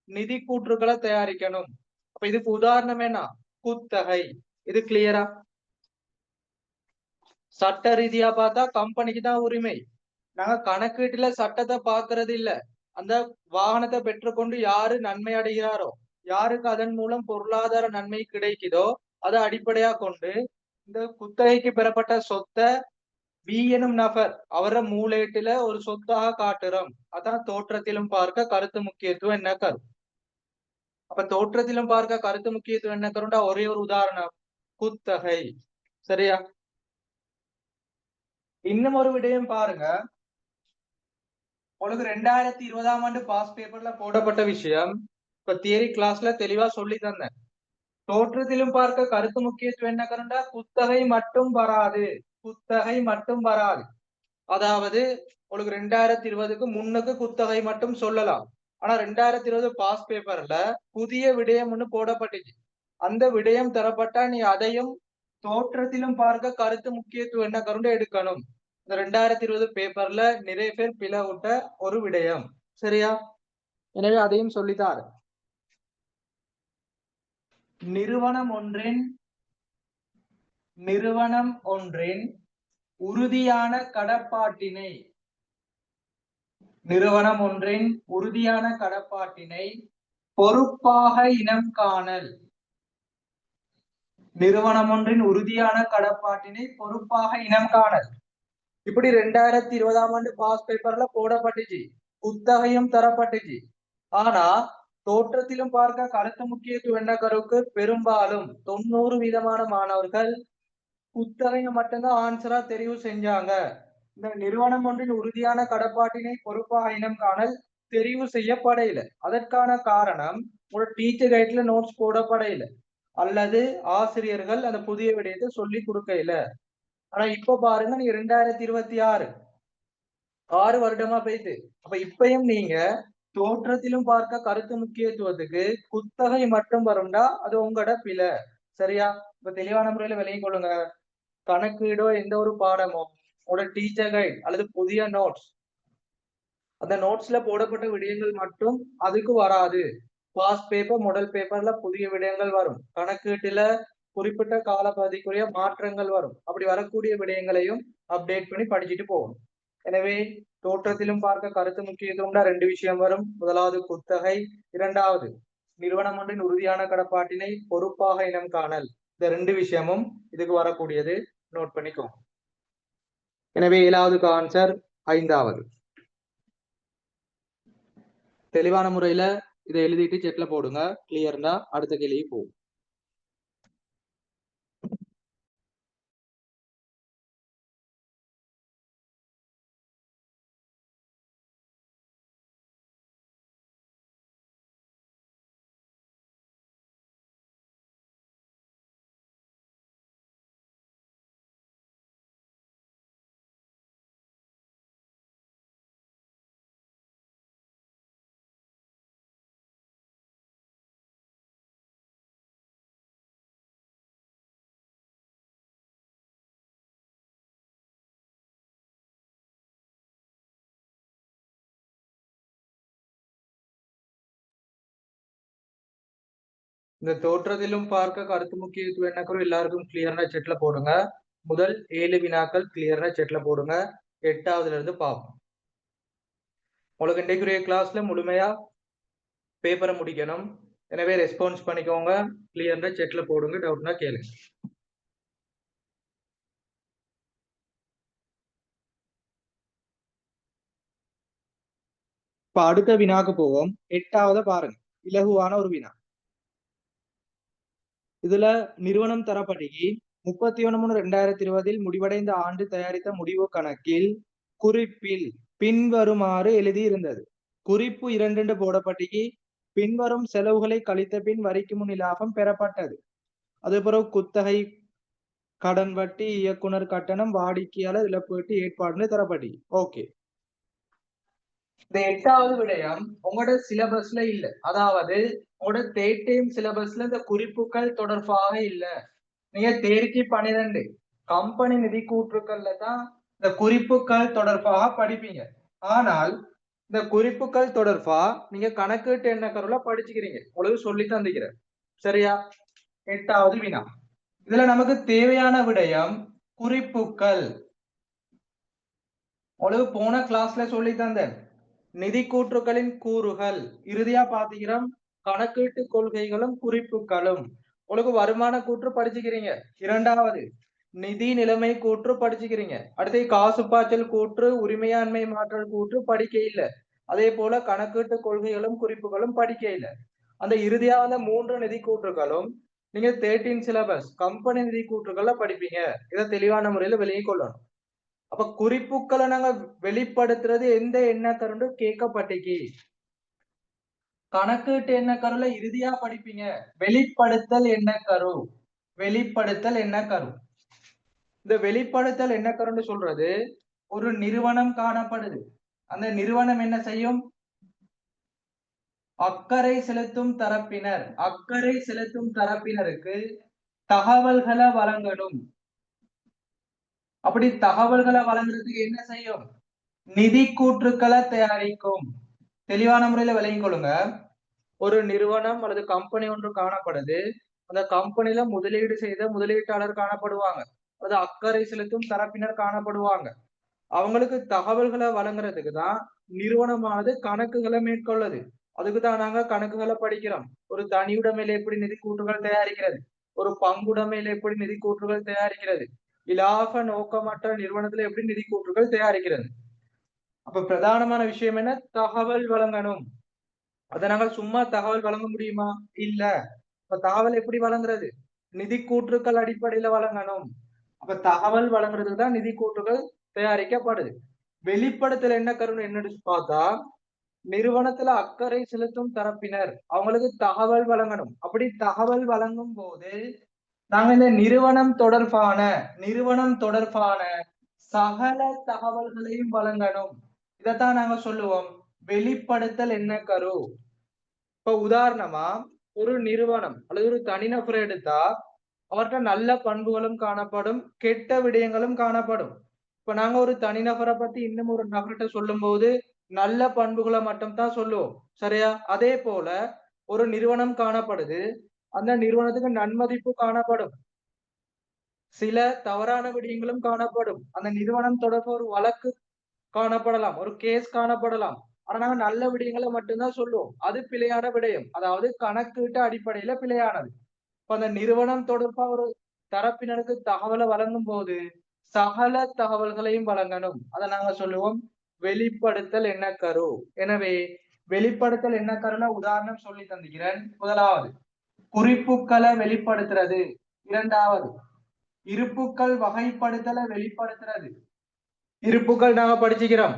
நிதி கூற்றுக்களை தயாரிக்கணும். அப்ப இதுக்கு உதாரணம் என்ன? குத்தகை. இது கிளியரா? சட்ட ரீதியா பார்த்தா கம்பெனிக்கு தான் உரிமை. நாங்க கணக்கீட்டுல சட்டத்தை பாக்குறது இல்ல, அந்த வாகனத்தை பெற்றுக்கொண்டு யாரு நன்மை அடைகிறாரோ, யாருக்கு அதன் மூலம் பொருளாதார நன்மை கிடைக்குதோ அதை அடிப்படையா கொண்டு இந்த குத்தகைக்கு பெறப்பட்ட சொத்தை பி எனும் நபர் அவர மூலேட்டில ஒரு சொத்தாக காட்டுறோம். அதான் தோற்றத்திலும் பார்க்க கருத்து முக்கியத்துவம் என்ன கரும். அப்ப தோற்றத்திலும் பார்க்க கருத்து முக்கியத்துவம் என்ன கருண்டா ஒரே ஒரு உதாரணம், குத்தகை. சரியா? இன்னும் ஒரு விடயம் பாருங்க, உங்களுக்கு 2020ஆம் ஆண்டு பாஸ் பேப்பர்ல போடப்பட்ட விஷயம் இப்ப தியரி கிளாஸ்ல தெளிவா சொல்லி தந்தேன். தோற்றத்திலும் பார்க்க கருத்து முக்கியத்துவம் என்ன கருண்டா குத்தகை மட்டும் வராது, குத்தகை மட்டும் வராது. அதாவது உங்களுக்கு 2020க்கு முன்னுக்கு குத்தகை மட்டும் சொல்லலாம். ஆனா 2020 பாஸ் பேப்பர்ல புதிய விடயம் ஒண்ணு போடப்பட்டுச்சு. அந்த விடயம் தரப்பட்டா நீ அதையும் தோற்றத்திலும் பார்க்க கருத்து முக்கியத்துவம் என்ன கருண்டு எடுக்கணும். இந்த 2020 பேப்பர்ல நிறைய பேர் பிளவுட்ட ஒரு விடயம். சரியா? எனவே அதையும் சொல்லித்தாரு. நிறுவனம் ஒன்றின் உறுதியான கடப்பாட்டினை, நிறுவனம் ஒன்றின் உறுதியான கடப்பாட்டினை பொறுப்பாக இனம் காணல். நிறுவனம் ஒன்றின் உறுதியான கடப்பாட்டினை பொறுப்பாக இனம் காணல். இப்படி 2020ஆம் ஆண்டு பாஸ் பேப்பர்ல போடப்பட்டுச்சு, குத்தகையும் தரப்பட்டுச்சு. ஆனா தோற்றத்திலும் பார்க்க கருத்து முக்கியத்துவம் என்ன கருக்கு பெரும்பாலும் 90% மாணவர்கள் குத்தகையை மட்டும்தான் ஆன்சரா தெரிவு செஞ்சாங்க. இந்த நிறுவனம் ஒன்றின் உறுதியான கடப்பாட்டினை பொறுப்பாக இனம் காணல் தெரிவு செய்யப்படையில. அதற்கான காரணம் ஒரு டீச்சர் கைட்ல நோட்ஸ் போடப்படையில. அல்லது ஆசிரியர்கள் அந்த புதிய விடயத்தை சொல்லி கொடுக்கல. ஆனா இப்ப பாருங்க, நீங்க 2026 6 வருடமா போயிட்டு, அப்ப இப்பயும் நீங்க தோற்றத்திலும் பார்க்க கருத்து முக்கியத்துவத்துக்கு குத்தகை மட்டும் வரும்டா அது உங்களோட பிழை. சரியா? இப்ப தெளிவான முறையில விளங்கிக் கொள்ளுங்க. கணக்கீடோ எந்த ஒரு பாடமோ உங்களோட டீச்சர் கைட் அல்லது புதிய நோட்ஸ், அந்த நோட்ஸ்ல போடப்பட்ட விடயங்கள் மட்டும் அதுக்கு வராது. பாஸ்ட் பேப்பர், மாடல் பேப்பர்ல புதிய விடயங்கள் வரும். கணக்கீட்டுல குறிப்பிட்ட காலப்பகுதிக்குரிய மாற்றங்கள் வரும். அப்படி வரக்கூடிய விடயங்களையும் அப்டேட் பண்ணி படிச்சுட்டு போகணும். எனவே தோற்றத்திலும் பார்க்க கருத்து முக்கியத்துவம்னா 2 விஷயம் வரும். முதலாவது குத்தகை, இரண்டாவது நிறுவனம் ஒன்றின் உறுதியான கடப்பாட்டினை பொறுப்பாக இனம் காணல். இந்த 2 விஷயமும் இதுக்கு வரக்கூடியது. நோட் பண்ணிக்கோங்க. எனவே 7வது ஆன்சர் 5வது. தெளிவான முறையில இதை எழுதிட்டு செட்ல போடுங்க. கிளியர்னா அடுத்த கேள்வி போகும். இந்த தோற்றத்திலும் பார்க்க கருத்து முக்கியத்துவம் என்ன எல்லாருக்கும் கிளியர்னா செட்ல போடுங்க. முதல் 7 வினாக்கள் கிளியர்னா செட்ல போடுங்க. 8வதுல இருந்து பார்ப்போம். உங்களுக்கு இன்றைக்குரிய கிளாஸ்ல முழுமையா பேப்பரை முடிக்கணும். எனவே ரெஸ்பான்ஸ் பண்ணிக்கோங்க. கிளியர்னா செட்ல போடுங்க. டவுட்னா கேளுங்க. இப்ப அடுத்த வினாக்கு போவோம். 8வது பாருங்க. இலகுவான ஒரு வினா. இதுல நிறுவனம் தரப்படி 31/3/2020 முடிவடைந்த ஆண்டு தயாரித்த முடிவு கணக்கில் குறிப்பில் பின்வருமாறு எழுதி இருந்தது. குறிப்பு 2 போடப்பட்டி பின்வரும் செலவுகளை கழித்த பின் வரிக்கு முன் இலாபம் பெறப்பட்டது. அது பிறகு குத்தகை, கடன் வட்டி, இயக்குனர் கட்டணம், வாடிக்கையாளர் இழப்பீட்டு ஏற்பாடுன்னு தரப்பட்டி. ஓகே, இந்த 8வது விடயம் உங்களோட சிலபஸ்ல இல்ல. அதாவது உங்களோட தேர்ட் சிலபஸ்ல இந்த குறிப்புகள் தொடர்பாக இல்ல. நீங்க தேர்ச்சி 12 கம்பெனி நிதி கூற்றுக்கள்ல தான் இந்த குறிப்புகள் தொடர்பாக படிப்பீங்க. ஆனால் இந்த குறிப்புகள் தொடர்பா நீங்க கணக்கீட்டு எண்ண கருவில படிச்சுக்கிறீங்க. உங்களுக்கு சொல்லி தந்துக்கிறேன். சரியா? 8வது வினா. இதுல நமக்கு தேவையான விடயம் குறிப்புகள். உங்களுக்கு போன கிளாஸ்ல சொல்லி தந்தேன். நிதி கூற்றுகளின் கூறுகள். இறுதியா பாத்தீங்கன்னா கணக்கீட்டு கொள்கைகளும் குறிப்புகளும். உங்களுக்கு வருமான கூற்று படிச்சுக்கிறீங்க. 2வது நிதி நிலைமை கூற்று படிச்சுக்கிறீங்க. அடுத்து காசு பாய்ச்சல் கூற்று, உரிமையாண்மை மாற்றல் கூற்று படிக்க இல்ல. அதே போல கணக்கீட்டு கொள்கைகளும் குறிப்புகளும் படிக்க இல்ல. அந்த இறுதியா வந்த 3 நிதி கூற்றுகளும் நீங்க 13 சிலபஸ் கம்பெனி நிதி கூற்றுகளை படிப்பீங்க. இதை தெளிவான முறையில வெளியே கொள்ளணும். அப்ப குறிப்புகளை நாங்க வெளிப்படுத்துறது எந்த எண்ண கருண்டு கேட்கப்பட்டிக்கு. கணக்கீட்டு எண்ண கருல இறுதியா படிப்பீங்க. வெளிப்படுத்தல் எண்ண கரு. வெளிப்படுத்தல் எண்ண கரு. இந்த வெளிப்படுத்தல் என்ன கருன்னு சொல்றது, ஒரு நிறுவனம் காணப்படுது. அந்த நிறுவனம் என்ன செய்யும்? அக்கறை செலுத்தும் தரப்பினர், அக்கறை செலுத்தும் தரப்பினருக்கு தகவல்களை வழங்கணும். அப்படி தகவல்களை வழங்குறதுக்கு என்ன செய்யும்? நிதி கூற்றுக்களை தயாரிக்கும். தெளிவான முறையில விளங்கிக் கொள்ளுங்க. ஒரு நிறுவனம் அல்லது கம்பெனி ஒன்று காணப்படுது. அந்த கம்பெனில முதலீடு செய்த முதலீட்டாளர் காணப்படுவாங்க. அது அக்கறை செலுத்தும் தரப்பினர் காணப்படுவாங்க. அவங்களுக்கு தகவல்களை வழங்குறதுக்கு தான் நிறுவனமானது கணக்குகளை மேற்கொள்ளுது. அதுக்குதான் நாங்க கணக்குகளை படிக்கிறோம். ஒரு தனியுடைமையில எப்படி நிதி கூற்றுகள் தயாரிக்கிறது, ஒரு பங்குடைமையில எப்படி நிதி கூற்றுகள் தயாரிக்கிறது, இலாப நோக்கமற்ற நிறுவனத்துல எப்படி நிதி கூற்றுகள் தயாரிக்கிறது. அப்ப பிரதானமான விஷயம் என்ன? தகவல் வழங்கணும். அதை நாங்கள் சும்மா தகவல் வழங்க முடியுமா? இல்ல. இப்ப தகவல் எப்படி வழங்குறது? நிதி கூற்றுக்கள் அடிப்படையில வழங்கணும். அப்ப தகவல் வழங்குறதுக்கு தான் நிதி கூற்றுகள் தயாரிக்கப்படுது. வெளிப்படுத்தல் என்ன கருன்னு என்னன்னு பார்த்தா நிறுவனத்துல அக்கறை செலுத்தும் தரப்பினர் அவங்களுக்கு தகவல் வழங்கணும். அப்படி தகவல் வழங்கும் போது நாங்க இந்த நிறுவனம் தொடர்பான சகல தகவல்களையும் வழங்கணும். இதைத்தான் நாங்க சொல்லுவோம் வெளிப்படுத்தல் என்ன கரு. இப்ப உதாரணமா ஒரு நிறுவனம் அல்லது ஒரு தனிநபரை எடுத்தா அவர்கிட்ட நல்ல பண்புகளும் காணப்படும், கெட்ட விடயங்களும் காணப்படும். இப்ப நாங்க ஒரு தனிநபரை பத்தி இன்னும் ஒரு நபர்கிட்ட சொல்லும் போது நல்ல பண்புகளை மட்டும் தான் சொல்லுவோம். சரியா? அதே போல ஒரு நிறுவனம் காணப்படுது, அந்த நிறுவனத்துக்கு நன்மதிப்பு காணப்படும், சில தவறான விடயங்களும் காணப்படும், அந்த நிறுவனம் தொடர்பு ஒரு வழக்கு காணப்படலாம், ஒரு கேஸ் காணப்படலாம். ஆனா நாங்க நல்ல விடயங்களை மட்டும்தான் சொல்லுவோம். அது பிழையான விடயம், அதாவது கணக்கீட்டு அடிப்படையில பிழையானது. இப்ப அந்த நிறுவனம் தொடர்பா ஒரு தரப்பினருக்கு தகவலை வழங்கும் போது சகல தகவல்களையும் வழங்கணும். அதை நாங்க சொல்லுவோம் வெளிப்படுத்தல் என்ன கரு. எனவே வெளிப்படுத்தல் என்ன கருன்னா உதாரணம் சொல்லி தந்துகிறேன். முதலாவது குறிப்புகளை வெளிப்படுத்துறது, இரண்டாவது இருப்புக்கள் வகைப்படுத்தலை வெளிப்படுத்துறது. இருப்புக்கள் நாங்க படிச்சுக்கிறோம்,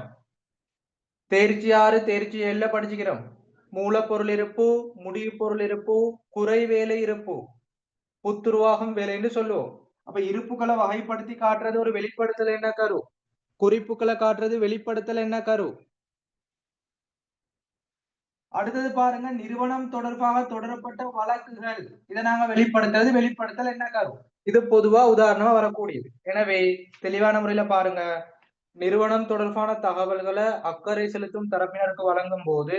தேர்ச்சி 6 தேர்ச்சி 7 படிச்சுக்கிறோம். மூலப்பொருள் இருப்பு, முடிவு பொருள் இருப்பு, குறை வேலை இருப்பு, புத்துருவாகும் வேலைன்னு சொல்லுவோம். அப்ப இருப்புகளை வகைப்படுத்தி காட்டுறது ஒரு வெளிப்படுத்தல் என்ன கரு, குறிப்புகளை காட்டுறது வெளிப்படுத்தல் என்ன கரு. அடுத்தது பாருங்க நிறுவனம் தொடர்பாக தொடரப்பட்ட வழக்குகள், இதை நாங்க வெளிப்படுத்தல் என்ன கரு. இது பொதுவா உதாரணமா வரக்கூடியது. எனவே தெளிவான முறையில பாருங்க, நிறுவனம் தொடர்பான தகவல்களை அக்கறை செலுத்தும் தரப்பினருக்கு வழங்கும் போது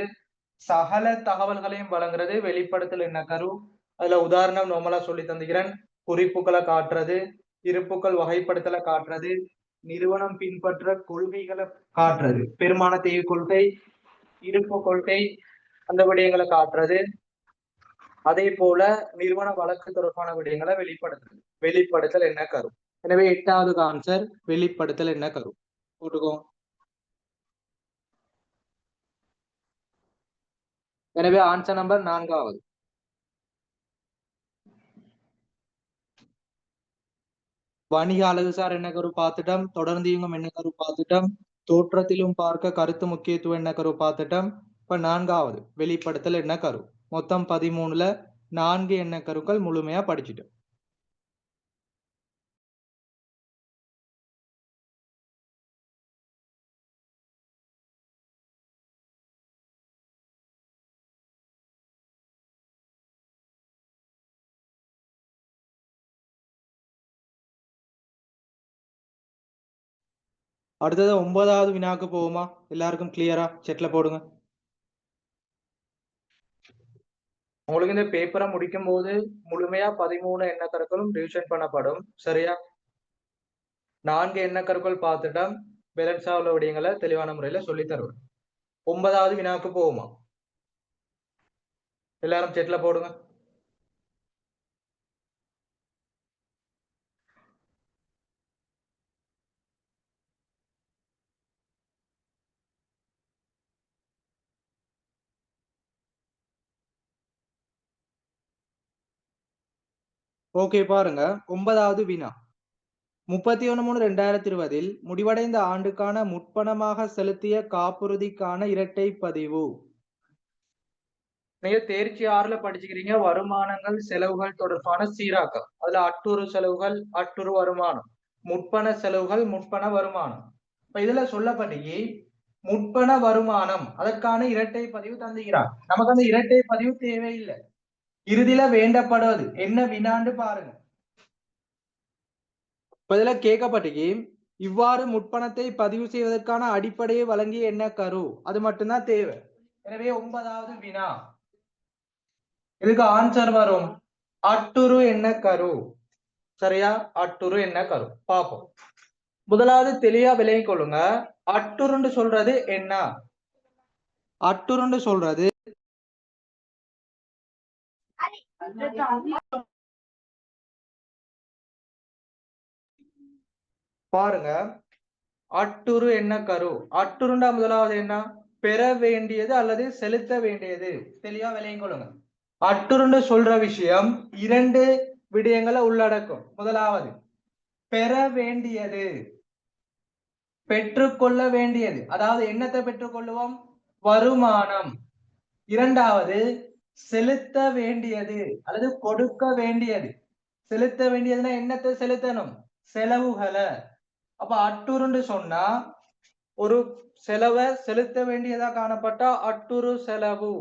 சகல தகவல்களையும் வழங்குறது வெளிப்படுத்தல் என்ன கரு. அதுல உதாரணம் நோமலா சொல்லி தந்துகிறேன். குறிப்புகளை காட்டுறது, இருப்புக்கள் வகைப்படுத்தலை காட்டுறது, நிறுவனம் பின்பற்ற கொள்கைகளை காட்டுறது, பெருமான தேவை கொள்கை, இருப்பு கொள்கை, அந்த விடயங்களை காட்டுறது. அதே போல நிறுவன வழக்கு தொடர்பான விடயங்களை வெளிப்படுத்தல் என்ன கரு. எனவே 8வது ஆன்சர் வெளிப்படுத்தல் என்ன கரு போட்டுக்கோங்க. எனவே ஆன்சர் நம்பர் 4வது. வணிக அழகுசார் என்ன கரு பார்த்துட்டோம், தொடர்ந்து இயங்கும் என்ன கரு பார்த்துட்டோம், தோற்றத்திலும் பார்க்க கருத்து முக்கியத்துவம் என்ன கரு பார்த்துட்டோம். இப்ப 4வது வெளிப்படுத்தல் என்ன கரு. மொத்தம் 13ல 4 என்ன கருக்கள் முழுமையா படிச்சுட்டோம். அடுத்தது 9வது வினாக்கு போவோமா? எல்லாருக்கும் கிளியரா செட்ல போடுங்க. உங்களுக்கு இந்த பேப்பரை முடிக்கும் போது முழுமையா 13 எண்ண கருக்களும் ரிவிஷன் பண்ணப்படும். சரியா? 4 எண்ண கருக்கள் பார்த்துட்டோம், பேலன்ஸா உள்ள விடயங்களை தெளிவான முறையில சொல்லி தருவேன். 9வது வினாக்கு போவோமா? எல்லாரும் செட்ல போடுங்க. ஓகே பாருங்க, 9வது வினா 31/3/2020 முடிவடைந்த ஆண்டுக்கான முற்பணமாக செலுத்திய காப்புறுதிக்கான இரட்டை பதிவு. நீங்க தேர்ச்சி 6ல படிச்சுக்கிறீங்க, வருமானங்கள் செலவுகள் தொடர்பான சீராக்கம். அதுல அட்டுறு செலவுகள், அட்டுறு வருமானம், முற்பண செலவுகள், முற்பண வருமானம். இப்ப இதுல சொல்லப்படி முற்பண வருமானம் அதற்கான இரட்டை பதிவு தந்துகிறார். நமக்கு அந்த இரட்டை பதிவு தேவையில்லை, இறுதியில வேண்டப்படுவது என்ன வினாண்டு பாருங்க. இப்ப இதுல கேட்கப்பட்டு இவ்வாறு முற்பணத்தை பதிவு செய்வதற்கான அடிப்படையை வழங்கிய என்ன கரு, அது மட்டும்தான் தேவை. எனவே 9வது வினா இதுக்கு ஆன்சர் வரும் அட்டுரு என்ன கரு. சரியா? அட்டுரு என்ன கரு பாப்போம். முதலாவது தெளிவா விளங்கிக் கொள்ளுங்க, அட்டுருன்னு சொல்றது என்ன. அட்டுருன்னு சொல்றது பாருங்க, அட்டுரு என்ன கரு. அட்டுருண்டா முதலாவது என்ன, பெற வேண்டியது அல்லது செலுத்த வேண்டியது. தெளிவா விளங்கிக் கொள்ளுங்க. அட்டுருன்னு சொல்ற விஷயம் 2 விடயங்களை உள்ளடக்கும். முதலாவது பெற வேண்டியது, பெற்றுக்கொள்ள வேண்டியது. அதாவது என்னத்தை பெற்றுக்கொள்ளுவோம், வருமானம். இரண்டாவது செலுத்த வேண்டியது அல்லது கொடுக்க வேண்டியது. செலுத்த வேண்டியதுன்னா என்னத்தை செலுத்தணும்? செலவுகளை. அப்ப அட்டுருன்னு சொன்னா ஒரு செலவை செலுத்த வேண்டியதா காணப்பட்டா அட்டுரு செலவு.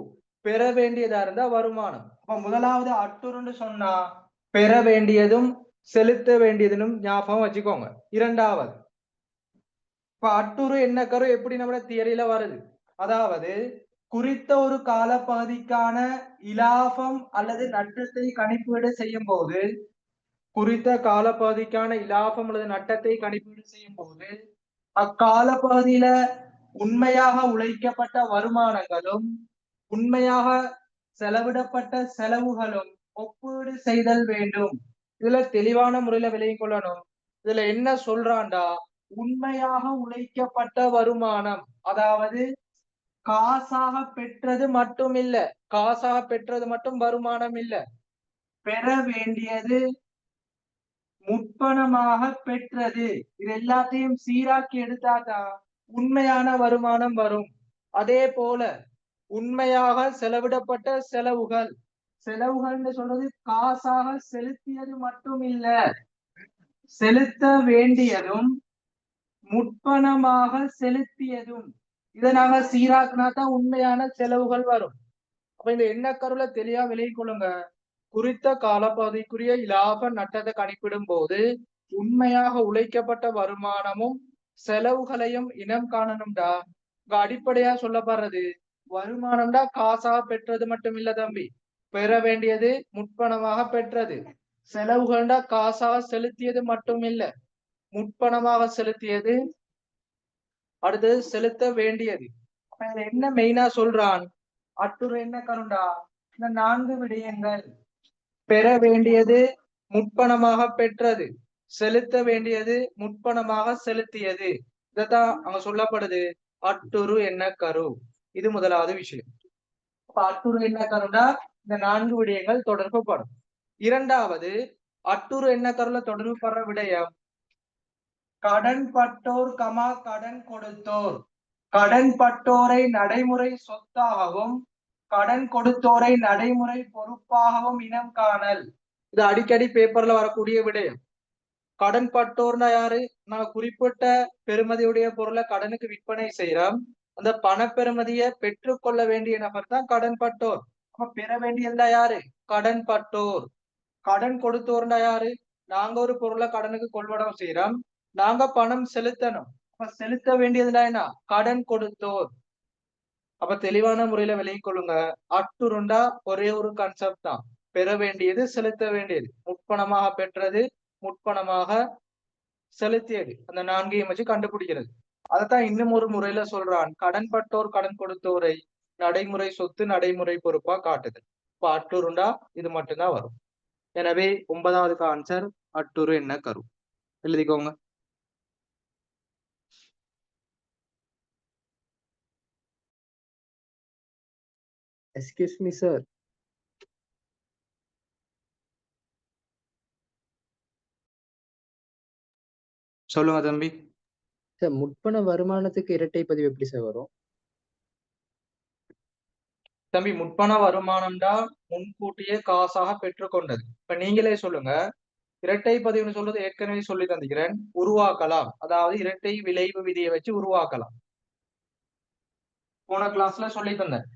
பெற வேண்டியதா இருந்தா வருமானம். அப்ப முதலாவது அட்டுருன்னு சொன்னா பெற வேண்டியதும் செலுத்த வேண்டியதும் ஞாபகம் வச்சுக்கோங்க. இரண்டாவது இப்ப அட்டுரு என்ன கரு எப்படி நம்ம தியரியில வருது? அதாவது குறித்த ஒரு காலப்பகுதிக்கான இலாபம் அல்லது நட்டத்தை கணிப்பீடு செய்யும் போது குறித்த காலப்பகுதிக்கான இலாபம் அல்லது நட்டத்தை கணிப்பீடு செய்யும் போது அக்கால பகுதியில உண்மையாக உழைக்கப்பட்ட வருமானங்களும் உண்மையாக செலவிடப்பட்ட செலவுகளும் ஒப்பீடு செய்தல் வேண்டும். இதுல தெளிவான முறையில விளங்கிக் கொள்ளணும். இதுல என்ன சொல்றான்டா, உண்மையாக உழைக்கப்பட்ட வருமானம், அதாவது காசாக பெற்றது மட்டும் இல்ல, காசாக பெற்றது மட்டும் வருமானம் இல்ல, பெற வேண்டியது முற்பணமாக பெற்றது, இது எல்லாத்தையும் சீராக்கி எடுத்தாதான் உண்மையான வருமானம் வரும். அதே போல உண்மையாக செலவிடப்பட்ட செலவுகள், செலவுகள்னு சொல்றது காசாக செலுத்தியது மட்டும் இல்ல, செலுத்த வேண்டியதும் முற்பணமாக செலுத்தியதும், இதை நாங்க சீராக்கினா தான் உண்மையான செலவுகள் வரும். அப்ப இந்த எண்ண கருல தெளிவா விலகிக் கொள்ளுங்க. குறித்த காலப்பகுதிக்குரிய இலாப நட்டத்தை கணிப்பிடும் போது உண்மையாக உழைக்கப்பட்ட வருமானமும் செலவுகளையும் இனம் காணணும்டா. இங்க அடிப்படையா சொல்லப்படுறது வருமானம்டா காசாக பெற்றது மட்டும் இல்ல தம்பி, பெற வேண்டியது முற்பணமாக பெற்றது. செலவுகள்டா காசாக செலுத்தியது மட்டும் இல்ல, முற்பணமாக செலுத்தியது, அடுத்தது செலுத்த வேண்டியது. அப்ப இதுல என்ன மெயினா சொல்றான் அட்டுரை என்ன கருண்டா, இந்த 4 விடயங்கள் பெற வேண்டியது முற்பணமாக பெற்றது, செலுத்த வேண்டியது முற்பணமாக செலுத்தியது, இதத்தான் அங்க சொல்லப்படுது அட்டுரு என்ன கரு. இது முதலாவது விஷயம். அப்ப அட்டுரு என்ன கருண்டா இந்த 4 விடயங்கள் தொடர்பு படும். இரண்டாவது அட்டுரு என்ன கருல தொடர்பு படுற விடயம் கடன் பட்டோர் கமா கடன் கொடுத்தோர். கடன் பட்டோரை நடைமுறை சொத்தாகவும் கடன் கொடுத்தோரை நடைமுறை பொறுப்பாகவும் இனம் காணல். இது அடிக்கடி பேப்பர்ல வரக்கூடிய விடயம். கடன் பட்டோர்னா யாரு? நான் குறிப்பிட்ட பெறுமதியுடைய பொருளை கடனுக்கு விற்பனை செய்யறோம், அந்த பண பெறுமதியை பெற்றுக்கொள்ள வேண்டிய நபர் தான் கடன் பட்டோர். அப்ப பெற வேண்டியதுதான் யாரு? கடன் பட்டோர். கடன் கொடுத்தோர்னா யாரு? நாங்க ஒரு பொருளை கடனுக்கு கொள்வனம் செய்யறோம், நாங்க பணம் செலுத்தணும், அப்ப செலுத்த வேண்டியதுனா என்ன? கடன் கொடுத்தோர். அப்ப தெளிவான முறையில விலகிக் கொள்ளுங்க. அட்டுருண்டா ஒரே ஒரு கான்செப்ட் தான், பெற வேண்டியது செலுத்த வேண்டியது, முற்பணமாக பெற்றது முற்பணமாக செலுத்தியது, அந்த 4ஐயும் வச்சு கண்டுபிடிக்கிறது. அதைத்தான் இன்னும் ஒரு முறையில சொல்றான், கடன் பட்டோர் கடன் கொடுத்தோரை நடைமுறை சொத்து நடைமுறை பொறுப்பா காட்டுது. இப்ப அட்டுருண்டா இது மட்டும்தான் வரும். எனவே 9வது ஆன்சர் அட்டுரு என்ன கரு. எழுதிக்கோங்க. Excuse me sir. சொல்லுங்க தம்பி. சார் முற்பண வருமானத்துக்கு இரட்டை பதிவு எப்படி சார் வரும்? தம்பி முற்பண வருமானம்டா முன்கூட்டியே காசாக பெற்றுக்கொண்டது. இப்ப நீங்களே சொல்லுங்க, இரட்டை பதிவுன்னு சொல்றது ஏற்கனவே சொல்லி தந்துக்கிறேன், உருவாக்கலாம், அதாவது இரட்டை விளைவு விதியை வச்சு உருவாக்கலாம். போன கிளாஸ்ல சொல்லி தந்தேன்.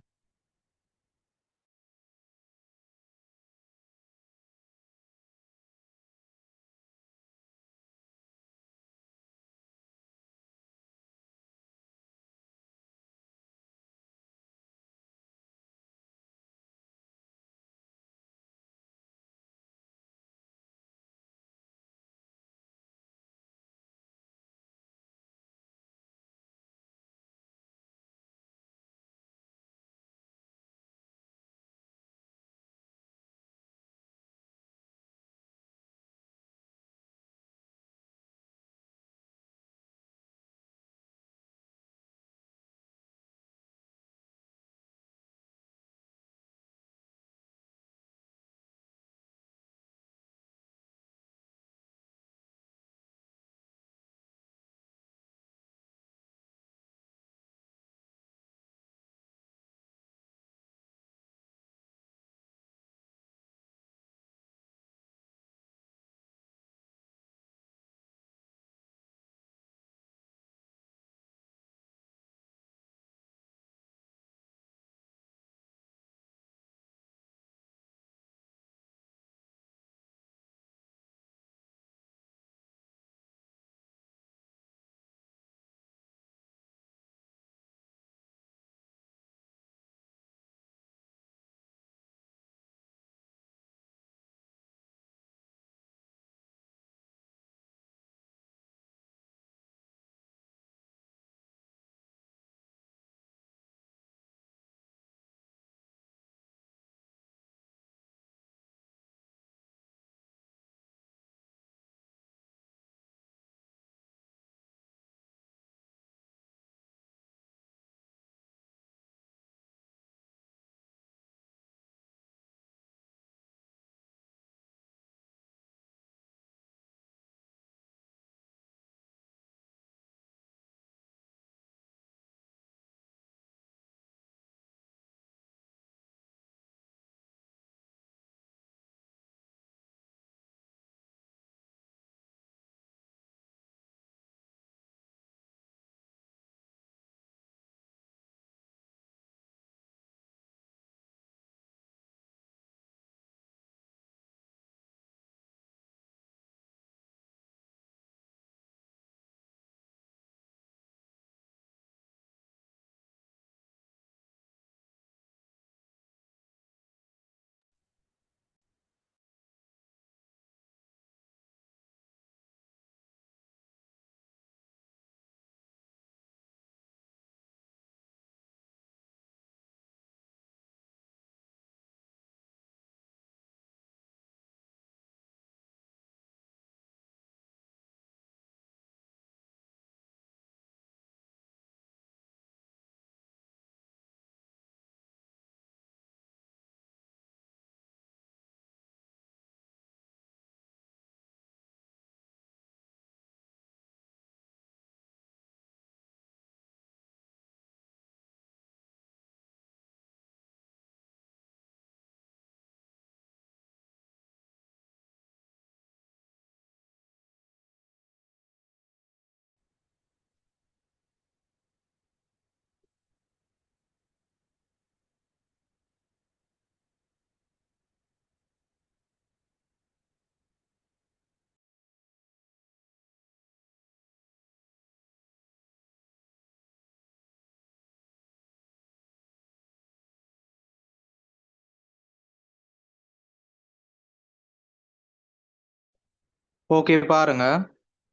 ஓகே பாருங்க,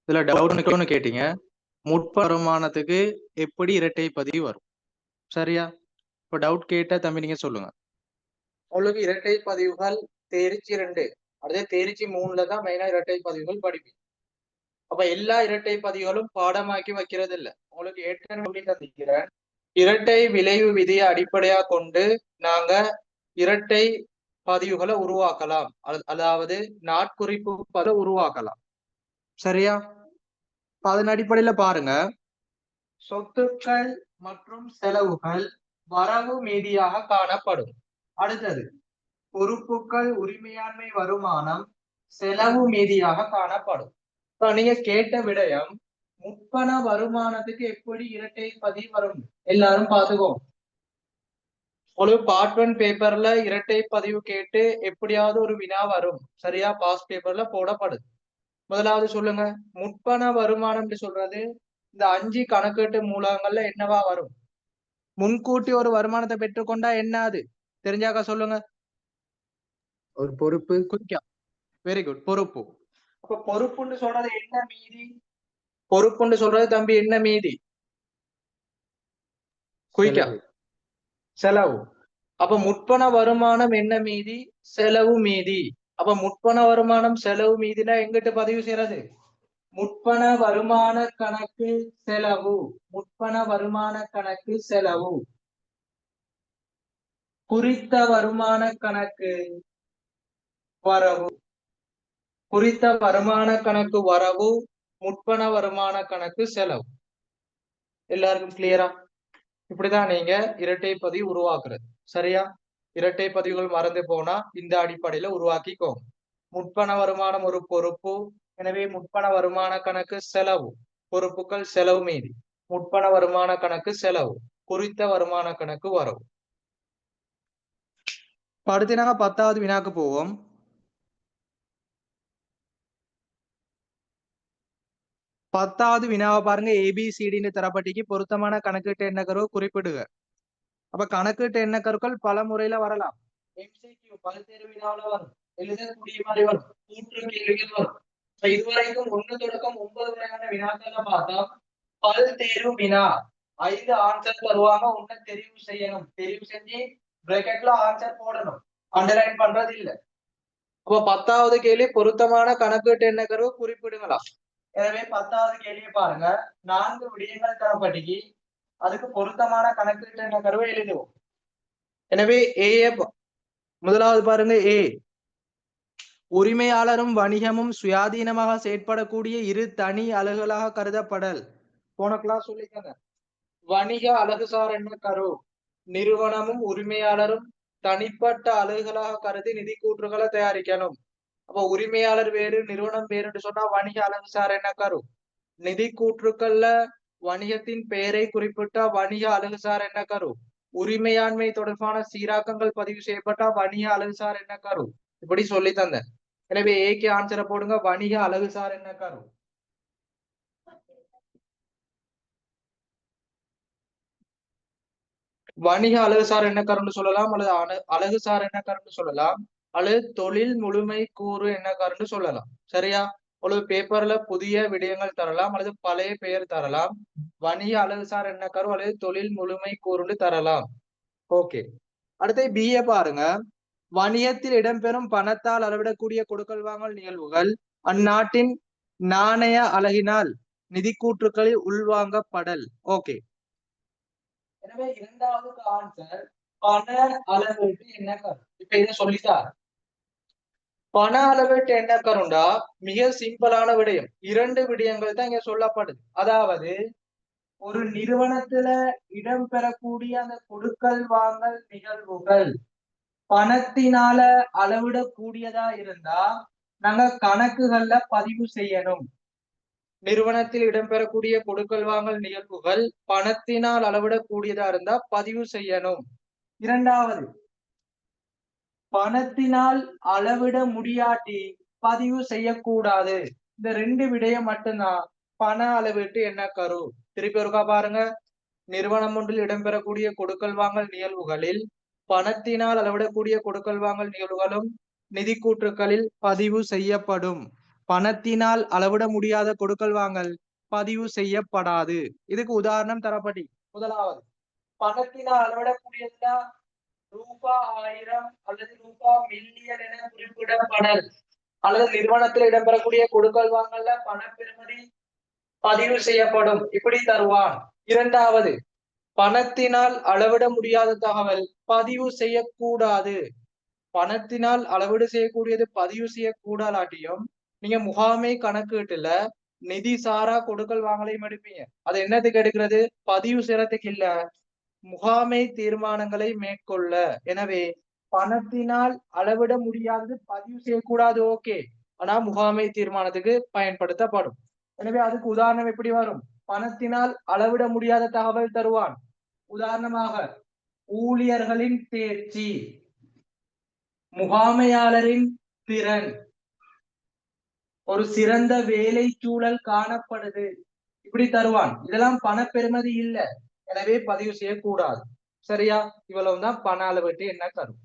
இதுல டவுட் கேட்டீங்க. முற்பண வருமானத்துக்கு எப்படி இரட்டை பதிவு வரும்? சரியா? இப்ப டவுட் கேட்ட தம்பி நீங்க சொல்லுங்க. உங்களுக்கு இரட்டை பதிவுகள் தேர்ச்சி 2 அதே தேர்ச்சி 3ல தான் மெயினா இரட்டை பதிவுகள் படிப்பீங்க. அப்ப எல்லா இரட்டை பதிவுகளும் பாடமாக்கி வைக்கிறது இல்ல. உங்களுக்கு ஏற்கனவே சொல்லி தந்திருக்கிறேன். இரட்டை விளைவு விதியை அடிப்படையா கொண்டு நாங்க இரட்டை பதிவுகளை உருவாக்கலாம். அதாவது நாட்குறிப்பு உருவாக்கலாம். சரியா? அதன் அடிப்படையில பாருங்க, சொத்துக்கள் மற்றும் செலவுகள் வரவு மீதியாக காணப்படும். அடுத்தது பொறுப்புகள் உரிமையாண்மை வருமானம் செலவு மீதியாக காணப்படும். இப்ப நீங்க கேட்ட விடயம் முற்பண வருமானத்துக்கு எப்படி இரட்டை பதிவு வரும்? எல்லாரும் பாத்துக்கோங்க. ஒரு பார்ட் 1 பேப்பர்ல இரட்டை பதிவு கேட்டு எப்படியாவது ஒரு வினா வரும். சரியா? பாஸ் பேப்பர்ல போடப்படுது. முதலாவது சொல்லுங்க, முற்பண வருமானம் சொல்றது இந்த 5 கணக்கீட்டு மூலங்கள்ல என்னவா வரும்? முன்கூட்டி ஒரு வருமானத்தை பெற்றுக்கொண்டா என்ன அது? தெரிஞ்சாக்கா சொல்லுங்க. ஒரு பொறுப்பு. குறிக்கா. Very good. பொறுப்பு. அப்ப பொறுப்புன்னு சொல்றது என்ன மீதி? பொறுப்புன்னு சொல்றது தம்பி என்ன மீதி? குறிக்கா. செலவு. அப்ப முற்பண வருமானம் என்ன மீதி? செலவு மீதி. அப்ப முற்பண வருமானம் செலவு மீதினா எங்கிட்ட பதிவு செய்யறது? முற்பண வருமான கணக்கு செலவு. முற்பண வருமான கணக்கு செலவு. குறித்த வருமான கணக்கு வரவு. குறித்த வருமான கணக்கு வரவு, முற்பண வருமான கணக்கு செலவு. எல்லாருக்கும் கிளியரா? இப்படிதான் நீங்க இரட்டை பதிவு உருவாக்குறது. சரியா? இரட்டை பதிவுகள் மறந்து போனா இந்த அடிப்படையில உருவாக்கிக்கோங்க. முற்பண வருமானம் ஒரு பொறுப்பு. எனவே முற்பண வருமான கணக்கு செலவு. பொறுப்புகள் செலவு மீதி. முற்பண வருமான கணக்கு செலவு. குறித்த வருமான கணக்கு வரவு. அடுத்து நாங்க 10வது வினாக்கு போவோம். 10வது வினாவை பாருங்க. ABCD தரப்பட்டிக்கு பொருத்தமான கணக்கீட்டு எண்ணக்கருவை குறிப்பிடுக. அப்ப கணக்கீட்டு எண்ணக்கருக்கள் பல முறையில வரலாம். MCQ பல்வேறு வினாவில் வரும். எழுதக்கூடிய மாதிரி வரும். கூற்று கேள்விகள் வரும். இதுவரைக்கும் 1 தொடக்கம் 9 வரையான வினாக்களை பார்த்தா பல் தேர்வு வினா 5 ஆன்சர் தருவாங்க. ஒண்ணு தெரிவு செய்யணும். தெரிவு செஞ்சு பிராக்கெட்ல ஆன்சர் போடணும். அண்டர்லைன் பண்றது இல்ல. அப்ப 10வது கேள்வி பொருத்தமான கணக்கீட்டு எண்ணக்கருவை குறிப்பிடுங்களாம். எனவே 10வது கேள்வியை பாருங்க. 4 விடயங்கள் தரப்பட்டிக்கு அதுக்கு பொருத்தமான கணக்கீட்டு எண்ணக்கருவை எழுதுவோம். எனவே முதலாவது பாருங்க. உரிமையாளரும் வணிகமும் சுயாதீனமாக செயற்படக்கூடிய இரு தனி அலகுகளாக கருதப்படல். போன கிளாஸ் சொல்லிக்கங்க. வணிக அலகுசார் எண்ணக்கரு நிறுவனமும் உரிமையாளரும் தனிப்பட்ட அலகுகளாக கருதி நிதி கூற்றுகளை தயாரிக்கணும். அப்ப உரிமையாளர் வேறு நிறுவனம் வேறுன்னு சொன்னா வணிக அலகுசார் எண்ணக்கரு. நிதி கூற்றுக்கள்ல வணிகத்தின் பெயரை குறிப்பிட்ட வணிக அலகுசார் எண்ணக்கரு. உரிமையாண்மை தொடர்பான சீராக்கங்கள் பதிவு செய்யப்பட்ட வணிக அலகுசார் எண்ணக்கரு. இப்படி சொல்லி தந்தேன். எனவே ஏக்கு ஆன்சரை போடுங்க. வணிக அலகுசார் எண்ணக்கரு. வணிக அலகுசார் எண்ணக்கருன்னு சொல்லலாம், அல்லது அலகுசார் எண்ணக்கருன்னு சொல்லலாம், அல்லது தொழில் முழுமை கூறு எண்ணக்கருன்னு சொல்லலாம். சரியா? ஒரு பேப்பர்ல புதிய விடயங்கள் தரலாம், அல்லது பழைய பெயர் தரலாம். வணிக அலகுசார் எண்ணக்கரு அல்லது தொழில் முழுமை கூறுன்னு தரலாம். ஓகே. அடுத்து பிஏ பாருங்க. வணிகத்தில் இடம்பெறும் பணத்தால் அளவிடக்கூடிய கொடுக்கல் வாங்கல் நிகழ்வுகள் அந்நாட்டின் நாணய அலகினால் நிதி கூற்றுக்களில் உள்வாங்கப்படல். ஓகே. எனவே 2வது ஆன்சர் பண அளவீட்டு எண்ணக்கரு. இப்ப இதை சொல்லிட்டார். பண அளவீட்டு எண்ணக்கருண்டா மிக சிம்பிளான விடயம். 2 விடயங்கள் தான் இங்க சொல்லப்படுது. அதாவது ஒரு நிறுவனத்துல இடம்பெறக்கூடிய அந்த கொடுக்கல் வாங்கல் நிகழ்வுகள் பணத்தினால அளவிடக்கூடியதா இருந்தா நாங்க கணக்குகள்ல பதிவு செய்யணும். நிறுவனத்தில் இடம்பெறக்கூடிய கொடுக்கல் வாங்கல் நிகழ்வுகள் பணத்தினால் அளவிடக்கூடியதா இருந்தா பதிவு செய்யணும். 2வது பணத்தினால் அளவிட முடியாட்டி பதிவு செய்யக்கூடாது. இந்த 2 விடயம் மட்டும்தான் பண அளவீட்டு எண்ணக்கரு. திருப்பி ஒருக்கா பாருங்க. நிறுவனம் ஒன்றில் இடம்பெறக்கூடிய கொடுக்கல் வாங்கல் நிகழ்வுகளில் பணத்தினால் அளவிடக்கூடிய கொடுக்கல் வாங்கல் நிகழ்வுகளும் நிதி கூற்றுக்களில் பதிவு செய்யப்படும். பணத்தினால் அளவிட முடியாத கொடுக்கல் வாங்கல் பதிவு செய்யப்படாது. இதுக்கு உதாரணம் தரப்படி முதலாவது பணத்தினால் அளவிடக்கூடியதுனா ரூபா 1000 அல்லது ரூபா மில்லியன் என குறிப்பிடப்படல் அல்லது நிறுவனத்தில் இடம்பெறக்கூடிய கொடுக்கல் வாங்கல்ல பண பெறுமதி பதிவு செய்யப்படும் இப்படி தருவான். இரண்டாவது பணத்தினால் அளவிட முடியாத தகவல் பதிவு செய்யக்கூடாது. பணத்தினால் அளவீடு செய்யக்கூடியது பதிவு செய்யக்கூடாதாட்டியும் நீங்க முகாமை கணக்கீட்டுல நிதி சாரா கொடுக்கல் வாங்கலையும் எடுப்பீங்க. அது என்னத்துக்கு எடுக்கிறது? பதிவு செய்யறதுக்கு இல்ல, முகாமை தீர்மானங்களை மேற்கொள்ள. எனவே பணத்தினால் அளவிட முடியாதது பதிவு செய்யக்கூடாது, ஓகே, ஆனா முகாமை தீர்மானத்துக்கு பயன்படுத்தப்படும். எனவே அதுக்கு உதாரணம் எப்படி வரும்? பணத்தினால் அளவிட முடியாத தகவல் தருவான். உதாரணமாக ஊழியர்களின் தேர்ச்சி, முகாமையாளரின் திறன், ஒரு சிறந்த வேலை சூழல் காணப்படுது இப்படி தருவான். இதெல்லாம் பண பெறுமதி இல்ல, எனவே பதிவு செய்யக்கூடாது. சரியா? இவ்வளவுதான் பண அளவீட்டு என்ன தரும்.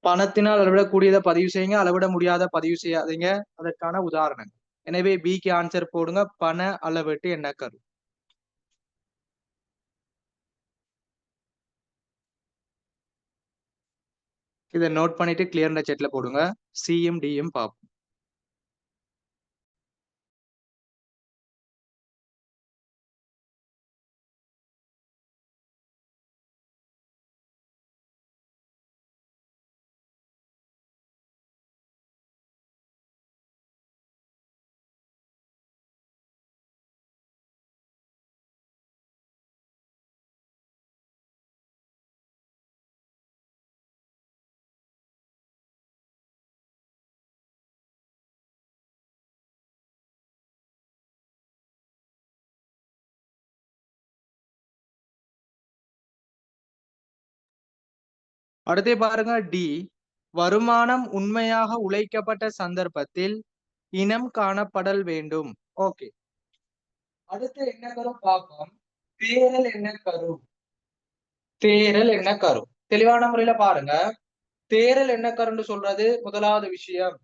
பணத்தினால் அளவிடக்கூடியதை பதிவு செய்யுங்க, அளவிட முடியாத பதிவு செய்யாதீங்க. அதற்கான உதாரணம். எனவே பிக்கு ஆன்சர் போடுங்க. பண அளவீட்டு என்ன கரு. இதை நோட் பண்ணிட்டு கிளியர் செட்ல போடுங்க. சிஎம் டிஎம் பார்ப்போம். அடுத்து பாருங்க டி, வருமானம் உண்மையாக உழைக்கப்பட்ட சந்தர்ப்பத்தில் இனம் காணப்படல் வேண்டும். ஓகே, அடுத்து என்ன கரு பார்ப்போம். தேரல் என்ன கரு? தேரல் என்ன கரு தெளிவான முறையில பாருங்க. தேரல் என்ன கருன்னு சொல்றது முதலாவது விஷயம்.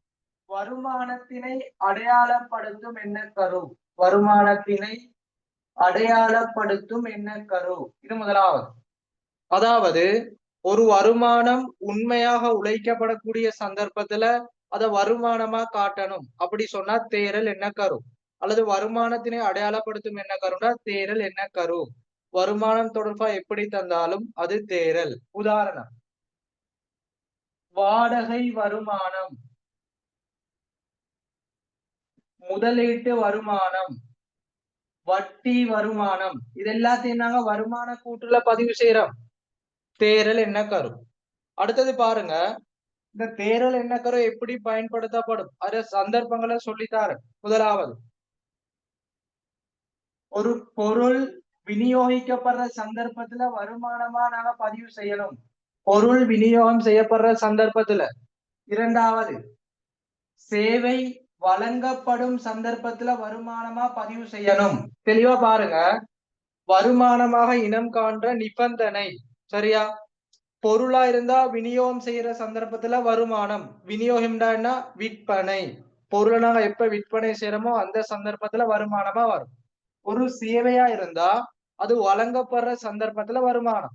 வருமானத்தினை அடையாளப்படுத்தும் என்ன கரு. வருமானத்தினை அடையாளப்படுத்தும் என்ன கரு, இது முதலாவது. அதாவது ஒரு வருமானம் உண்மையாக உழைக்கப்படக்கூடிய சந்தர்ப்பத்துல அத வருமானமா காட்டணும் அப்படி சொன்னா தேரல் என்ன கரு. அல்லது வருமானத்தினை அடையாளப்படுத்தும் என்ன கருன்னா தேரல் என்ன கரு. வருமானம் தொடர்பா எப்படி தந்தாலும் அது தேரல். உதாரணம் வாடகை வருமானம், முதலீட்டு வருமானம், வட்டி வருமானம், இது எல்லாத்தையும் நாங்க வருமான கூட்டுல பதிவு செய்யறோம். தேரல் என்ன கரு. அடுத்தது பாருங்க, இந்த தேரல் என்ன கரு எப்படி பயன்படுத்தப்படும் அது சந்தர்ப்பங்களை சொல்லித்தாரு. முதலாவது ஒரு பொருள் விநியோகிக்கப்படுற சந்தர்ப்பத்துல வருமானமா நாங்க பதிவு செய்யணும். பொருள் விநியோகம் செய்யப்படுற சந்தர்ப்பத்துல. இரண்டாவது சேவை வழங்கப்படும் சந்தர்ப்பத்துல வருமானமா பதிவு செய்யணும். தெளிவா பாருங்க, வருமானமாக இனம் காண்ற நிபந்தனை. சரியா? பொருளா இருந்தா விநியோகம் செய்யற சந்தர்ப்பத்துல வருமானம், விநியோகம்னா விற்பனை. பொருளை நாங்க எப்ப விற்பனை செய்யறோமோ அந்த சந்தர்ப்பத்துல வருமானமா வரும். ஒரு சேவையா இருந்தா அது வழங்கப்படுற சந்தர்ப்பத்துல வருமானம்.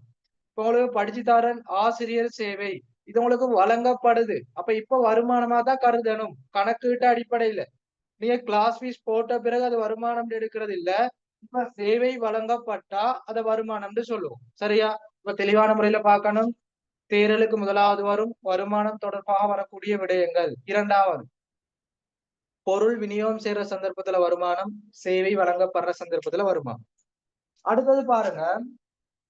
இப்போ உங்களுக்கு படிச்சு தரேன் ஆசிரியர் சேவை, இது உங்களுக்கு வழங்கப்படுது, அப்ப இப்ப வருமானமா தான் கருதணும் கணக்கீட்டு அடிப்படையில. நீங்க கிளாஸ் ஃபீஸ் போட்ட பிறகு அது வருமானம் எடுக்கிறது இல்ல, இப்ப சேவை வழங்கப்பட்டா அதை வருமானம்னு சொல்லுவோம். சரியா? இப்ப தெளிவான முறையில பார்க்கணும். தேரலுக்கு முதலாவது வரும் வருமானம் தொடர்பாக வரக்கூடிய விடயங்கள். இரண்டாவது பொருள் விநியோகம் செய்யற சந்தர்ப்பத்துல வருமானம், சேவை வழங்கப்படுற சந்தர்ப்பத்துல வருமானம். அடுத்தது பாருங்க,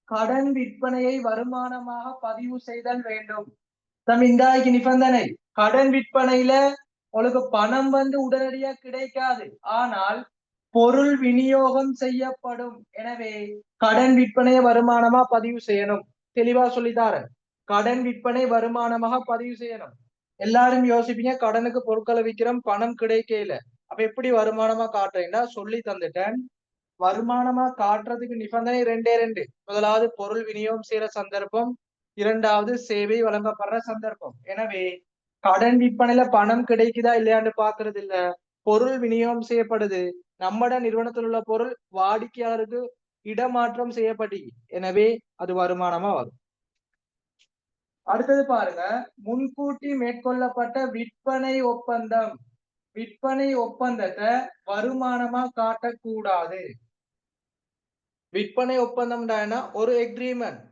கடன் விற்பனையை வருமானமாக பதிவு செய்தல் வேண்டும். இந்தாய்க்கு நிபந்தனை, கடன் விற்பனையில உங்களுக்கு பணம் வந்து உடனடியா கிடைக்காது, ஆனால் பொருள் விநியோகம் செய்யப்படும். எனவே கடன் விற்பனையை வருமானமா பதிவு செய்யணும். தெளிவா சொல்லித்தாரேன். கடன் விற்பனை வருமானமாக பதிவு செய்யணும். எல்லாரும் யோசிப்பீங்க, கடனுக்கு பொருட்களை விற்கிறோம் பணம் கிடைக்கல, அப்ப எப்படி வருமானமா காட்டுறீங்கன்னா சொல்லி தந்துட்டேன். வருமானமா காட்டுறதுக்கு நிபந்தனை ரெண்டு. முதலாவது பொருள் விநியோகம் செய்யற சந்தர்ப்பம், இரண்டாவது சேவை வழங்கப்படுற சந்தர்ப்பம். எனவே கடன் விற்பனையில பணம் கிடைக்குதா இல்லையான்னு பாக்குறது இல்ல. பொருள் விநியோகம் செய்யப்படுது. நம்மட நிறுவனத்தில் உள்ள பொருள் வாடிக்கையாளருக்கு இடமாற்றம் செய்யப்படி, எனவே அது வருமானமா வரும். அடுத்தது பாருங்க, முன்கூட்டி மேற்கொள்ளப்பட்ட விற்பனை ஒப்பந்தம். விற்பனை ஒப்பந்தத்தை வருமானமா காட்டக்கூடாது. விற்பனை ஒப்பந்தம்னா ஒரு எக்ரிமெண்ட்.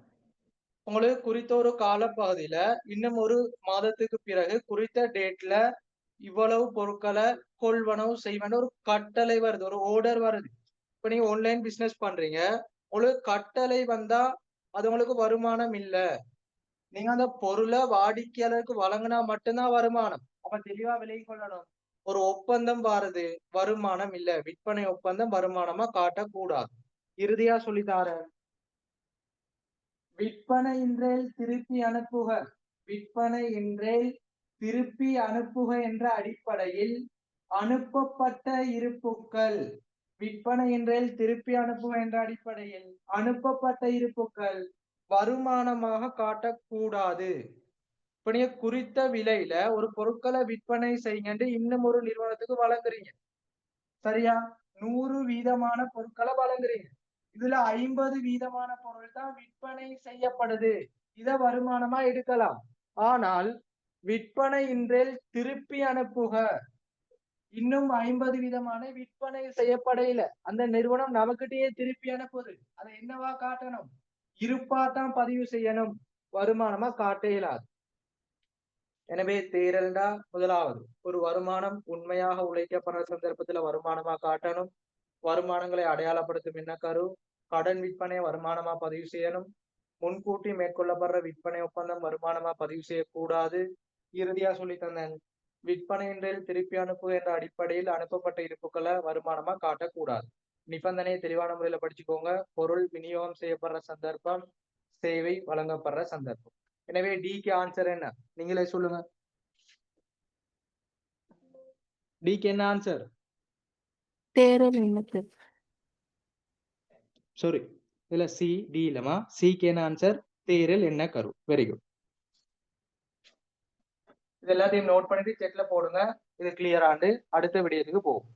உங்களுக்கு குறித்த ஒரு காலப்பகுதியில இன்னும் ஒரு மாதத்துக்கு பிறகு குறித்த டேட்ல இவ்வளவு பொருட்களை கொள்வனவு செய்வன ஒரு கட்டளை வருது, ஒரு ஆர்டர் வருது. இப்ப நீங்க ஆன்லைன் பிசினஸ் பண்றீங்க, உங்களுக்கு கட்டளை வந்தா அது உங்களுக்கு வருமானம் இல்ல. நீங்க அந்த பொருளை வாடிக்கையாளருக்கு வழங்கினா மட்டும்தான் வருமானம். அப்ப தெளிவா விலகி கொள்ளணும். ஒரு ஒப்பந்தம் வாருது, வருமானம் இல்ல. விற்பனை ஒப்பந்தம் வருமானமா காட்டக்கூடாது. இறுதியா சொல்லித்தாரேன். விற்பனை இன்றேல் திருப்பி அனுப்புக. விற்பனை இன்றேல் திருப்பி அனுப்புக என்ற அடிப்படையில் அனுப்பப்பட்ட இருப்புக்கள், விற்பனை என்றேல் திருப்பி அனுப்புக என்ற அடிப்படையில் அனுப்பப்பட்ட இருப்புக்கள் வருமானமாக காட்டக்கூடாது. இப்ப நீங்க குறித்த விலையில ஒரு பொருட்களை விற்பனை செய்யுங்க இன்னும் ஒரு நிறுவனத்துக்கு வழங்குறீங்க, சரியா? 100 வீதமான பொருட்களை வழங்குறீங்க. இதுல 50 வீதமான பொருள் தான் விற்பனை செய்யப்படுது. இத வருமானமா எடுக்கலாம். ஆனால் விற்பனை இன்றேல் திருப்பி அனுப்புக, இன்னும் 50 வீதமான விற்பனை செய்யப்படையில அந்த நிறுவனம் நமக்கிட்டயே திருப்பி அனுப்புது. அதை என்னவா காட்டணும்? இருப்பா தான் பதிவு செய்யணும், வருமானமா காட்ட இயலாது. எனவே தேரல்டா முதலாவது ஒரு வருமானம் உண்மையாக உழைக்கப்படுற சந்தர்ப்பத்துல வருமானமா காட்டணும். வருமானங்களை அடையாளப்படுத்தும் என்ன கரு? கடன் விற்பனை வருமானமா பதிவு செய்யணும். முன்கூட்டி மேற்கொள்ளப்படுற விற்பனை ஒப்பந்தம் வருமானமா பதிவு செய்யக்கூடாது. இறுதியா சொல்லி தந்தேன், விற்பனை என்றில் திருப்பி அனுப்பு என்ற அடிப்படையில் அனுப்பப்பட்ட இருப்புக்களை வருமானமா காட்டக்கூடாது. நிபந்தனையை தெளிவான முறையில படிச்சுக்கோங்க. பொருள் விநியோகம் செய்யப்படுற சந்தர்ப்பம், சேவை வழங்கப்படுற சந்தர்ப்பம். எனவே டிக்கு ஆன்சர் என்ன? நீங்களே சொல்லுங்க. டிக்கு என்ன ஆன்சர்? தேரல் எண்ணக்கு. சாரி, இதுல சி டி இல்லமா, சிக்கு என்ன ஆன்சர்? தேரல் என்ன கரு. Very good. இது எல்லாத்தையும் நோட் பண்ணிட்டு செக்ல போடுங்க. இது கிளியர் ஆண்டு அடுத்த விடயத்துக்கு போகும்.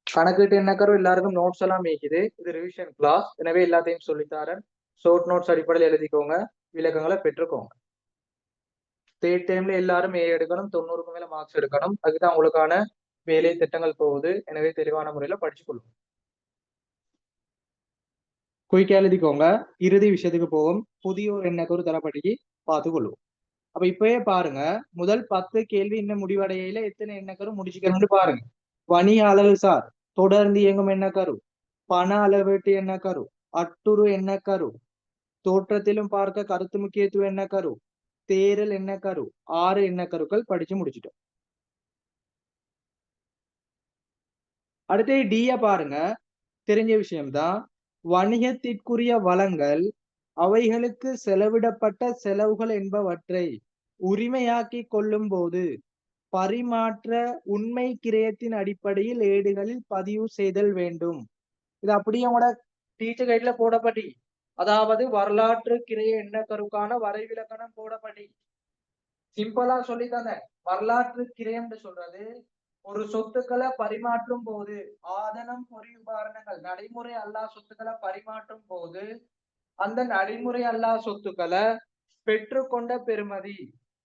கணக்கிட்டு என்ன கரு எல்லாருக்கும் நோட்ஸ் எல்லாம் மேய்க்குது. இது ரிவிஷன் கிளாஸ், எனவே எல்லாத்தையும் சொல்லித்தாரன். ஷோர்ட் நோட்ஸ் அடிப்படையில் எழுதிக்கோங்க, விளக்கங்களை பெற்றுக்கோங்க. தேர்ட் டைம்ல எல்லாரும் ஏ எடுக்கணும், 90க்கு மேல மார்க்ஸ் எடுக்கணும். அதுதான் உங்களுக்கான வேலை திட்டங்கள் போகுது. எனவே தெளிவான முறையில படிச்சுக்கொள்ளும். குயிக்கா எழுதிக்கோங்க. இறுதி விஷயத்துக்கு போகும். புதிய ஒரு எண்ணக்கூறு தரப்பட்டிக்கு பார்த்து கொள்வோம். அப்ப இப்பயே பாருங்க, முதல் 10 கேள்வி இன்னும் முடிவடையில எத்தனை எண்ணக்கரு முடிச்சுக்கணும்னு பாருங்க. வணிக அளவு சார் தொடர்ந்து இயங்கும் எண்ணக்கரு, பண அளவீட்டு எண்ணக்கரு, அட்டுரு எண்ணக்கரு, தோற்றத்திலும் பார்க்க கருத்து முக்கியத்துவ எண்ணக்கரு, தேரல் எண்ணக்கரு, 6 எண்ணக்கருக்கள் படிச்சு முடிச்சிட்டோம். அடுத்து டிய பாருங்க, தெரிஞ்ச விஷயம்தான். வணிகத்திற்குரிய வளங்கள் அவைகளுக்கு செலவிடப்பட்ட செலவுகள் என்பவற்றை உரிமையாக்கி கொள்ளும் போது பரிமாற்ற உண்மை கிரயத்தின் அடிப்படையில் ஏடுகளில் பதிவு செய்தல் வேண்டும். இது அப்படியே உங்களோட டீச்சர் கைட்ல போடப்படி, அதாவது வரலாற்று கிரைய எண்ணக்கருக்கான வரைவிலக்கணம் போடப்படி. சிம்பிளா சொல்லித்தாங்க. வரலாற்று கிரயம் சொல்றது ஒரு சொத்துக்களை பரிமாற்றும் போது, ஆதனம் பொறி உபகரணங்கள் நடைமுறை அல்லா சொத்துக்களை பரிமாற்றும் போது அந்த நடைமுறை அல்லா சொத்துக்களை பெற்றுக்கொண்ட பெறுமதி,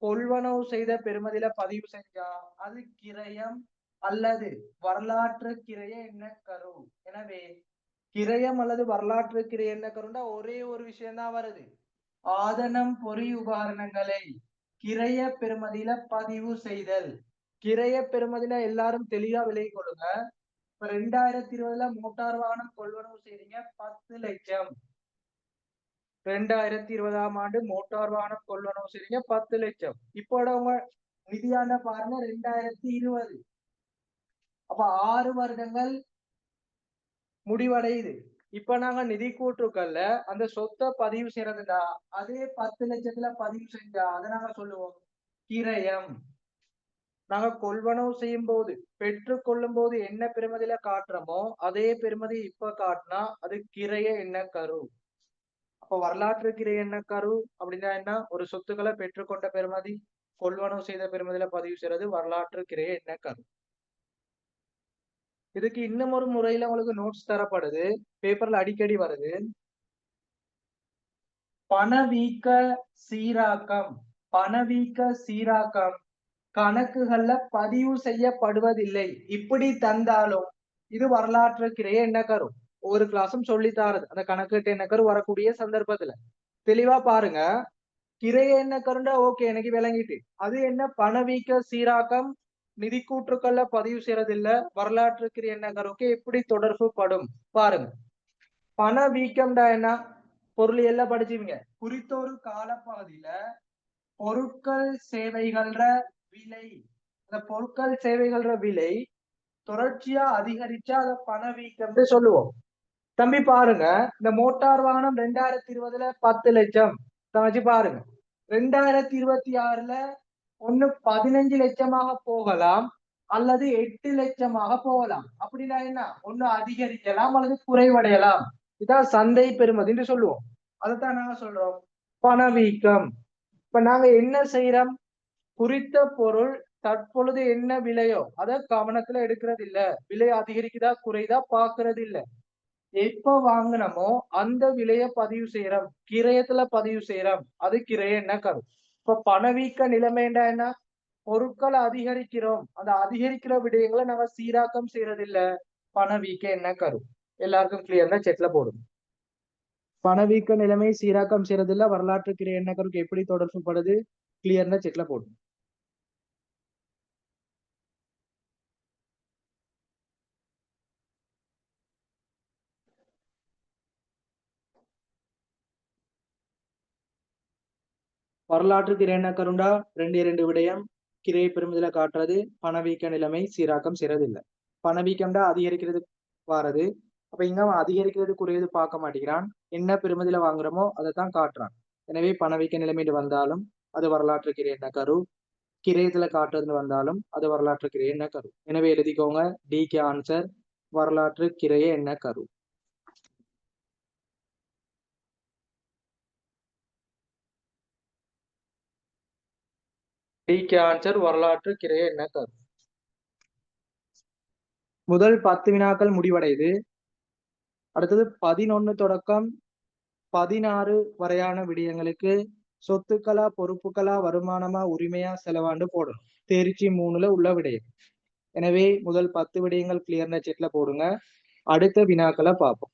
கொள்வனவு செய்த பெறுமதியில பதிவு செஞ்சா அது கிரயம் அல்லது வரலாற்று கிரைய எண்ணக்கரு. எனவே கிரயம் அல்லது வரலாற்று கிரைய எண்ணக்கருண்டா ஒரே ஒரு விஷயம் தான் வருது, ஆதனம் பொறி உபகரணங்களை கிரைய பெறுமதியில பதிவு செய்தல். கிரைய பெறுமதியில எல்லாரும் தெளிவா விலகி கொள்ளுங்க. இப்ப 2020 மோட்டார் வாகனம் கொள்வனவு செய்றீங்க 10 லட்சம். 2020ஆம் ஆண்டு மோட்டார் வாகனம் கொள்வனவு செய்றீங்க 10 லட்சம். இப்போட உங்க நிதியாண்ட பாருங்க 2020. அப்ப 6 வருடங்கள் முடிவடையுது. இப்ப நாங்க நிதி கூற்றுக்கள்ல அந்த சொத்தை பதிவு செய்யறதுடா அதே 10 லட்சத்துல பதிவு செஞ்சா அதை நாங்க சொல்லுவோம் கிரயம். நாங்க கொள்வனவு செய்யும் போது பெற்று கொள்ளும் போது என்ன பெறுமதியில காட்டுறோமோ அதே பெறுமதி இப்ப காட்டினா அது கிரைய எண்ணக்கரு. அப்ப வரலாற்று கிரைய எண்ணக்கரு அப்படின்னா என்ன? ஒரு சொத்துக்களை பெற்றுக்கொண்ட பெறுமதி, கொள்வனவு செய்த பெறுமதியில பதிவு செய்யறது வரலாற்று கிரையை என்ன கரு. இதுக்கு இன்னும் ஒரு முறையில உங்களுக்கு நோட்ஸ் தரப்படுது, பேப்பர்ல அடிக்கடி வருது. பணவீக்க சீராக்கம். பணவீக்க சீராக்கம் கணக்குகள்ல பதிவு செய்யப்படுவதில்லை. இப்படி தந்தாலும் இது வரலாற்று கிரையை என்ன கரும். ஒவ்வொரு கிளாஸும் சொல்லி தாரது அந்த கணக்கு என்ன கரு வரக்கூடிய சந்தர்ப்பத்துல தெளிவா பாருங்க. கிரையை என்ன கருண்டா ஓகே எனக்கு விளங்கிட்டு. அது என்ன பணவீக்க சீராக்கம் நிதி கூற்றுக்கள்ல பதிவு செய்யறது இல்ல. வரலாற்று கிரை என்ன கரு ஓகே எப்படி தொடர்பு படும் பாருங்க. பணவீக்கம்டா என்ன, பொருள் எல்லாம் படிச்சுவீங்க. குறித்த ஒரு காலப்பகுதியில பொருட்கள் சேவைகள விலை, அந்த பொருட்கள் சேவைகள விலை தொடர்ச்சியா அதிகரிச்சா அதை பணவீக்கம்னு சொல்லுவோம். தம்பி பாருங்க, இந்த மோட்டார் வாகனம் 2020 10 லட்சம் வச்சு பாருங்க. 2026 ஒண்ணு 15 லட்சமாக போகலாம் அல்லது 8 லட்சமாக போகலாம். அப்படின்னா என்ன, ஒண்ணு அதிகரிக்கலாம் அல்லது குறைவடையலாம். இதான் சந்தை பெறுமதின்னு சொல்லுவோம். அதைத்தான் நாங்க சொல்றோம் பணவீக்கம். இப்ப நாங்க என்ன செய்யறோம், குறித்த பொருள் தற்பொழுது என்ன விலையோ அதை கவனத்துல எடுக்கிறது இல்ல. விலை அதிகரிக்குதா குறைதா பாக்குறது இல்ல. எப்ப வாங்கினமோ அந்த விலைய பதிவு செய்யறோம், கிரயத்துல பதிவு செய்யறோம். அது கிரைய என்ன கரு. இப்ப பணவீக்க நிலைமைண்டா என்ன, பொருட்களை அதிகரிக்கிறோம், அந்த அதிகரிக்கிற விடயங்களை நாங்க சீராக்கம் செய்யறது இல்ல. பணவீக்க என்ன கரு. எல்லாருக்கும் கிளியர்னா செட்ல போடும். பணவீக்க நிலைமை சீராக்கம் செய்யறது இல்ல, வரலாற்று கிரை என்ன கருக்கு எப்படி தொடர்பு படுது கிளியர்னா செட்ல போடும். வரலாற்று கிரை என்ன கருண்டா 2 விடயம். கிரையை பெருமதில காட்டுறது, பணவீக்க நிலைமை சீராக்கம் செய்யறது இல்ல. பணவீக்கம்டா அதிகரிக்கிறது வாரது. அப்ப இங்க அவன் அதிகரிக்கிறது குறையது பார்க்க மாட்டேங்கிறான், என்ன பெருமதியில வாங்குறோமோ அதைத்தான் காட்டுறான். எனவே பணவீக்க நிலைமைட்டு வந்தாலும் அது வரலாற்று கிரை என்ன கரு, கிரயத்துல காட்டுறதுன்னு வந்தாலும் அது வரலாற்று கிரையை என்ன கரு. எனவே எழுதிக்கோங்க, டிக்கு ஆன்சர் வரலாற்று கிரையை என்ன கரு. டிக்கு ஆன்சர் வரலாற்று கிரையை என்ன கரு. முதல் 10 வினாக்கள் முடிவடையுது. அடுத்தது 11 தொடக்கம் 16 வரையான விடயங்களுக்கு சொத்துக்களா பொறுப்புகளா வருமானமா உரிமையா செலவாண்டு போடணும். தேர்ச்சி 3ல உள்ள விடயம். எனவே முதல் 10 விடயங்கள் கிளியர்ன செட்ல போடுங்க. அடுத்த வினாக்களை பார்ப்போம்.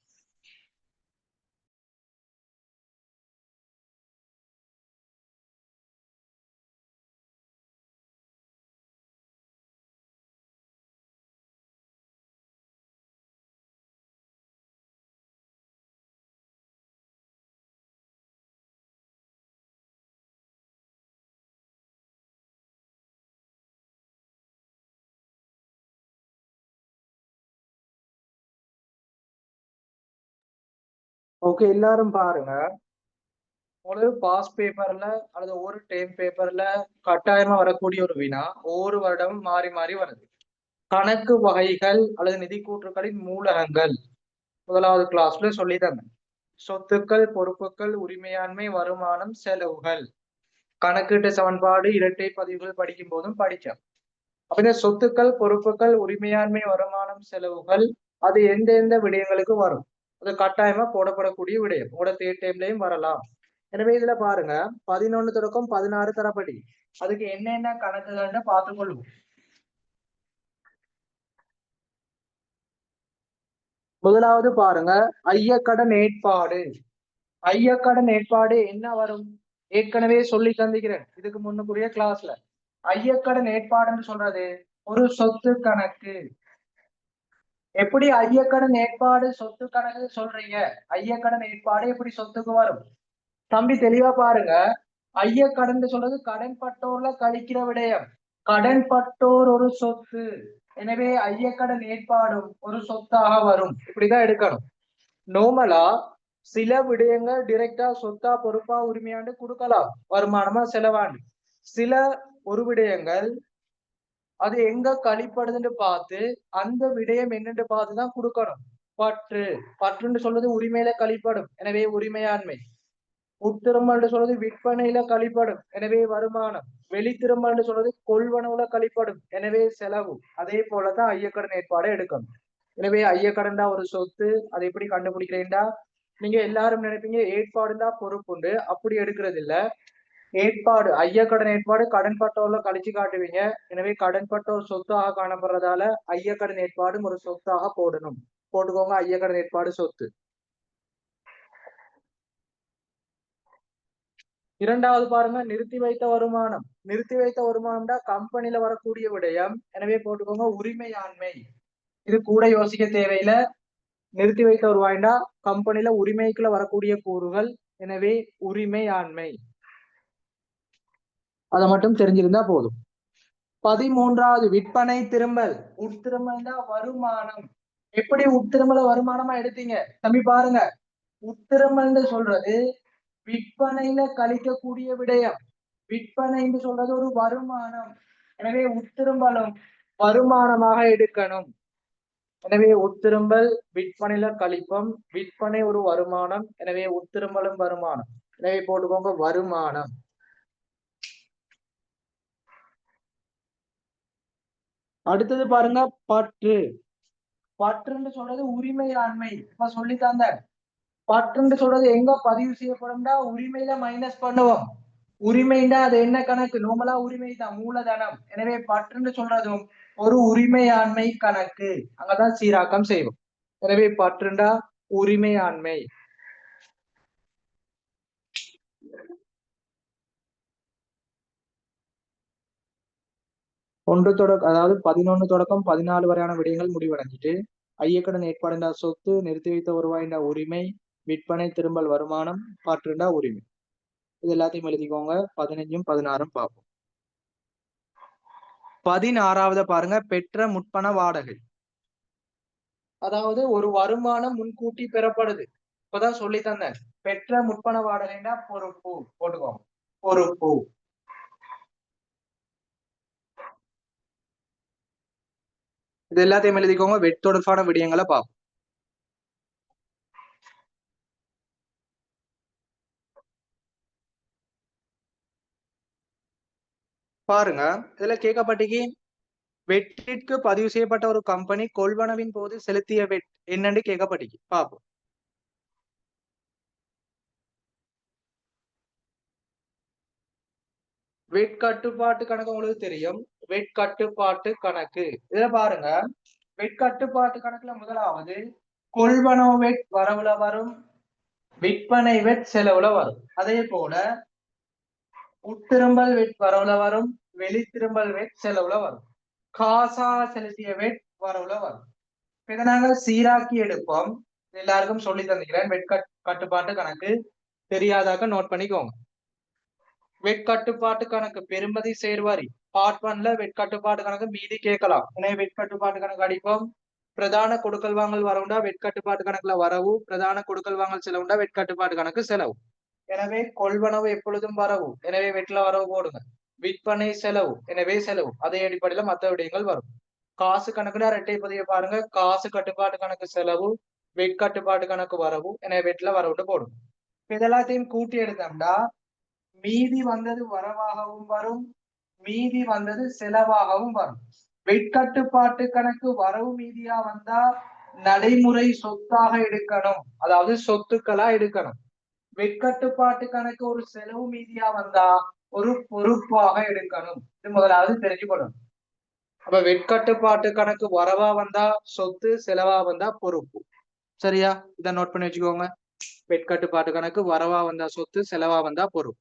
ஓகே, எல்லாரும் பாருங்க. ஒரு பாஸ் பேப்பர்ல அல்லது ஒரு டேம் பேப்பர்ல கட்டாயமா வரக்கூடிய ஒரு வினா ஒவ்வொரு வருடமும் மாறி மாறி வருது. கணக்கு வகைகள் அல்லது நிதி கூற்றுக்களின் மூலகங்கள் முதலாவது கிளாஸ்ல சொல்லித்தாங்க. சொத்துக்கள், பொறுப்புகள், உரிமையாண்மை, வருமானம், செலவுகள். கணக்கீட்டு சமன்பாடு, இரட்டை பதிவுகள் படிக்கும் போதும் படிச்சோம். அப்ப இந்த சொத்துக்கள், பொறுப்புகள், உரிமையாண்மை, வருமானம், செலவுகள் அது எந்தெந்த விடயங்களுக்கு வரும், அது கட்டாயமா போடப்படக்கூடிய விடயம். உங்களோட தேர்ட் டைம்லயும் வரலாம். எனவே இதுல பாருங்க, 11 தொடக்கம் 16 தரப்படி அதுக்கு என்னென்ன கணக்குகள்னு பார்த்துக் கொள்வோம். முதலாவது பாருங்க, ஐயக்கடன் ஏற்பாடு. ஐயக்கடன் ஏற்பாடு என்ன வரும், ஏற்கனவே சொல்லி தந்துக்கிறேன் இதுக்கு முன்னுக்குரிய கிளாஸ்ல. ஐயக்கடன் ஏற்பாடுன்னு சொல்றது ஒரு சொத்து கணக்கு. எப்படி ஐயக்கடன் ஏற்பாடு சொத்து கணக்கு சொல்றீங்க, ஐயக்கடன் ஏற்பாடு எப்படி சொத்துக்கு வரும்? தம்பி தெளிவா பாருங்க, ஐயக்கடன் சொல்றது கடன் பட்டோர்ல கழிக்கிற விடயம். கடன் பட்டோர் ஒரு சொத்து, எனவே ஐயக்கடன் ஏற்பாடும் ஒரு சொத்தாக வரும். இப்படிதான் எடுக்கணும். நோமலா சில விடயங்கள் டிரெக்டா சொத்தா பொறுப்பா உரிமையாண்டு கொடுக்கலாம், வருமானமா செலவாண்டு. சில ஒரு விடயங்கள் அது எங்க கழிப்படுதுன்னு பார்த்து அந்த விடயம் என்னன்னு பார்த்துதான் கொடுக்கணும். பற்று, பற்றுன்னு சொல்றது உரிமையில கழிப்படும், எனவே உரிமையாண்மை. உட்திரும்பல் என்று சொல்றது விற்பனையில கழிப்படும், எனவே வருமானம். வெளித்திரும்பல் என்று சொல்றது கொள்வனவுல கழிப்படும், எனவே செலவு. அதே போலதான் ஐயக்கடன் ஏற்பாடு எடுக்கணும். எனவே ஐயக்கடன்டா ஒரு சொத்து. அதை எப்படி கண்டுபிடிக்கிறேன்டா, நீங்க எல்லாரும் நினைப்பீங்க ஏற்பாடுண்டா பொறுப்புண்டு, அப்படி எடுக்கிறது இல்ல. ஏற்பாடு ஐயக்கடன் ஏற்பாடு கடன்பட்டோர்ல கழிச்சு காட்டுவீங்க. எனவே கடன்பட்டோர் சொத்தாக காணப்படுறதால ஐயக்கடன் ஏற்பாடும் ஒரு சொத்தாக போடணும். போட்டுக்கோங்க ஐயக்கடன் ஏற்பாடு சொத்து. இரண்டாவது பாருங்க, நிறுத்தி வைத்த வருமானம். நிறுத்தி வைத்த வருமானம்டா கம்பெனில வரக்கூடிய விடயம், எனவே போட்டுக்கோங்க உரிமையாண்மை. இது கூட யோசிக்க தேவையில்ல. நிறுத்தி வைத்த வருவாய்டா கம்பெனில உரிமைக்குள்ள வரக்கூடிய கூறுகள், எனவே உரிமையாண்மை. அதை மட்டும் தெரிஞ்சிருந்தா போதும். 13வது விற்பனை திரும்பல். உட்திரும்பல்னா வருமானம். எப்படி உட்திரும்பல வருமானமா எடுத்தீங்க தம்பி பாருங்க. உட்திரும்பல்னு சொல்றது விற்பனையில கழிக்கக்கூடிய விடயம். விற்பனைன்னு சொல்றது ஒரு வருமானம். எனவே உட்திரும்பலும் வருமானமாக எடுக்கணும். எனவே உட்திரும்பல் விற்பனையில கழிப்பம், விற்பனை ஒரு வருமானம், எனவே உட்திரும்பலும் வருமானம். எனவே போட்டுக்கோங்க வருமானம். அடுத்தது பாருங்க பற்று. பற்றுன்னு சொல்றது உரிமையாண்மை. இப்ப சொல்லித்தாங்க. பற்றுன்னு சொல்றது எங்க பதிவு செய்யப்படும்டா உரிமையில மைனஸ் பண்ணுவோம். உரிமைண்டா அது என்ன கணக்கு, நோமலா உரிமை தான் மூலதனம். எனவே பற்றுன்னு சொல்றதும் ஒரு உரிமையாண்மை கணக்கு, அங்கதான் சீராக்கம் செய்வோம். எனவே பற்றுண்டா உரிமையாண்மை. அதாவது 11 தொடக்கம் 14 வரையான விடயங்கள் முடிவடைஞ்சிட்டு, ஐயக்கடன் ஏற்பாடுண்டா சொத்து, நிறுத்தி வைத்த வருவாய்ண்டா உரிமை, விற்பனை திரும்பல் வருமானம், பற்றுண்டா உரிமை. இது எல்லாத்தையும் எழுதிக்கோங்க. 15ம் 16ம் பார்ப்போம். 16வது பாருங்க, பெற்ற முற்பண வாடகை. அதாவது ஒரு வருமானம் முன்கூட்டி பெறப்படுது. இப்பதான் சொல்லி தந்தேன். பெற்ற முற்பண வாடகைன்னா பொறுப்பு. போட்டுக்கோங்க பொறுப்பு. இது எல்லாத்தையும் எழுதிக்கோங்க. வெட்தொடர்பான விடயங்களை பார்ப்போம். பாருங்க, இதுல கேட்கப்பட்டிக்கு வெற்றிற்கு பதிவு செய்யப்பட்ட ஒரு கம்பெனி கொள்வனவின் போது செலுத்திய வெட் என்னன்னு கேட்கப்பட்டிக்கு பார்ப்போம். வெட் கட்டுப்பாட்டு கணக்கு உங்களுக்கு தெரியும். வெட் கட்டுப்பாட்டு கணக்கு இதுல பாருங்க, வெட் கட்டுப்பாட்டு கணக்குல முதலாவது கொள்வனவு வெட் வரவுல வரும், விற்பனை வெட் செலவுல வரும். அதே போல உட்திரும்பல் வெட் வரவுல வரும், வெளித்திரும்பல் வெட் செலவுல வரும். காசா செலுத்திய வெட் வரவுல வரும். இதை நாங்கள் சீராக்கி எடுப்போம். எல்லாருக்கும் சொல்லி தந்துக்கிறேன். வெட் கட்டுப்பாட்டு கணக்கு தெரியாதாக்க நோட் பண்ணிக்கோங்க. வெட் கட்டுப்பாட்டு கணக்கு பெறுமதி சேர்வாரி பார்ட் 1ல வெட் கட்டுப்பாட்டு கணக்கு மீதி கேட்கலாம். எனவே வெட் கட்டுப்பாட்டு கணக்கு அடிப்போம். பிரதான கொடுக்கல் வாங்கல் வரவுண்டா வெட் கட்டுப்பாட்டு கணக்குல வரவு, பிரதான கொடுக்கல் வாங்கல் செலவுண்டா வெட் கட்டுப்பாட்டு கணக்கு செலவு. எனவே கொள்வனவு எப்பொழுதும் வரவு, எனவே வெட்ல வரவு போடுங்க. விற்பனை செலவு, எனவே செலவு. அதே அடிப்படையில மற்ற விடயங்கள் வரும். காசு கணக்குனா இரட்டை பதிவை பாருங்க. காசு கட்டுப்பாட்டு கணக்கு செலவு, வெட் கட்டுப்பாட்டு கணக்கு வரவு, எனவே வெட்ல வரவுட்டு போடும். இதெல்லாத்தையும் கூட்டி எடுத்தோம்னா மீதி வந்தது வரவாகவும் வரும், மீதி வந்தது செலவாகவும் வரும். வெட்கட்டுப்பாட்டு கணக்கு வரவு மீதியா வந்தா நடைமுறை சொத்தாக எடுக்கணும், அதாவது சொத்துக்களா எடுக்கணும். வெட்கட்டுப்பாட்டு கணக்கு ஒரு செலவு மீதியா வந்தா ஒரு பொறுப்பாக எடுக்கணும். இது முதலாவது தெரிஞ்சுக்கணும். அப்ப வெட்கட்டுப்பாட்டு கணக்கு வரவா வந்தா சொத்து, செலவா வந்தா பொறுப்பு. சரியா? இதை நோட் பண்ணி வச்சுக்கோங்க. வெட்கட்டுப்பாட்டு கணக்கு வரவா வந்தா சொத்து, செலவா வந்தா பொறுப்பு.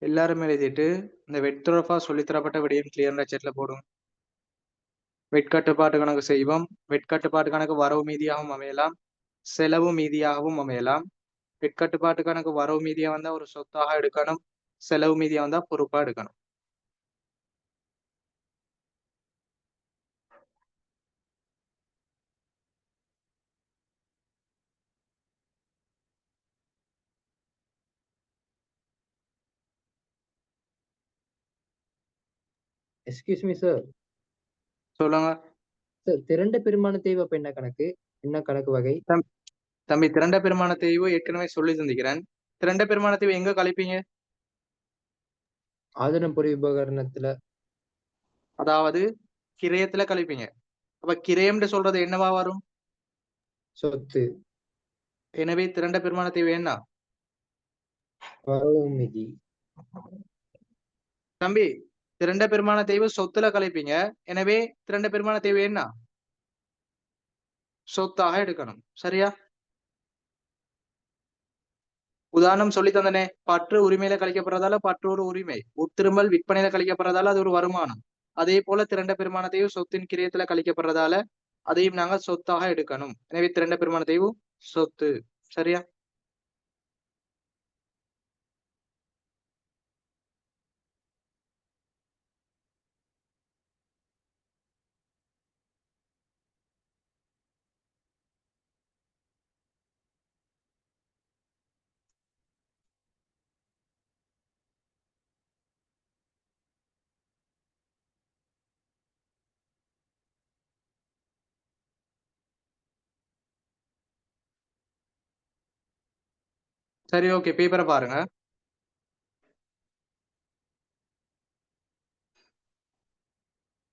எல்லாரும் எழுதிட்டு இந்த வெட்துறப்பா சொல்லித்தரப்பட்ட விடயம் கிளியர் செட்ல போடும். வெட்கட்டுப்பாட்டு கணக்கு செய்வோம். வெட்கட்டுப்பாட்டு கணக்கு வரவு மீதியாகவும் அமையலாம், செலவு மீதியாகவும் அமையலாம். வெட்கட்டுப்பாட்டு கணக்கு வரவு மீதியா வந்தா ஒரு சொத்தாக எடுக்கணும், செலவு மீதியா வந்தா பொறுப்பா எடுக்கணும். Excuse me sir. சொல்லுங்க. சார் திரண்ட பெருமான தேய்வு அப்ப என்ன கணக்கு? என்ன கணக்கு வகை? தம்பி, திரண்ட பெருமான தேய்வு ஏற்கனவே சொல்லி தந்திக்கிறேன். திரண்ட பெருமான தேய்வு எங்க கழிப்பீங்க? ஆதனம் பொறி உபகரணத்துல. அதாவது கிரயத்துல கழிப்பீங்க. அப்ப கிரயம்னு சொல்றது என்னவா வரும்? சொத்து. எனவே திரண்ட பெருமான தேய்வு என்ன? வரவு மீதி. தம்பி, திரண்ட பெருமான தேய்வு சொத்துல கழிப்பீங்க. எனவே திரண்ட பெருமான தேய்வு என்ன? சொத்தாக எடுக்கணும். சரியா? உதாரணம் சொல்லி தந்தனே, பற்று உரிமையில கழிக்கப்படுறதால பற்று ஒரு உரிமை, உட்திரும்பல் விற்பனையில கழிக்கப்படுறதால அது ஒரு வருமானம். அதே போல திரண்ட பெருமான தேய்வு சொத்தின் கிரியத்துல கழிக்கப்படுறதால அதையும் நாங்க சொத்தாக எடுக்கணும். எனவே திரண்ட பெருமான தேய்வு சொத்து. சரியா? சரி, ஓகே. பேப்பரை பாருங்க.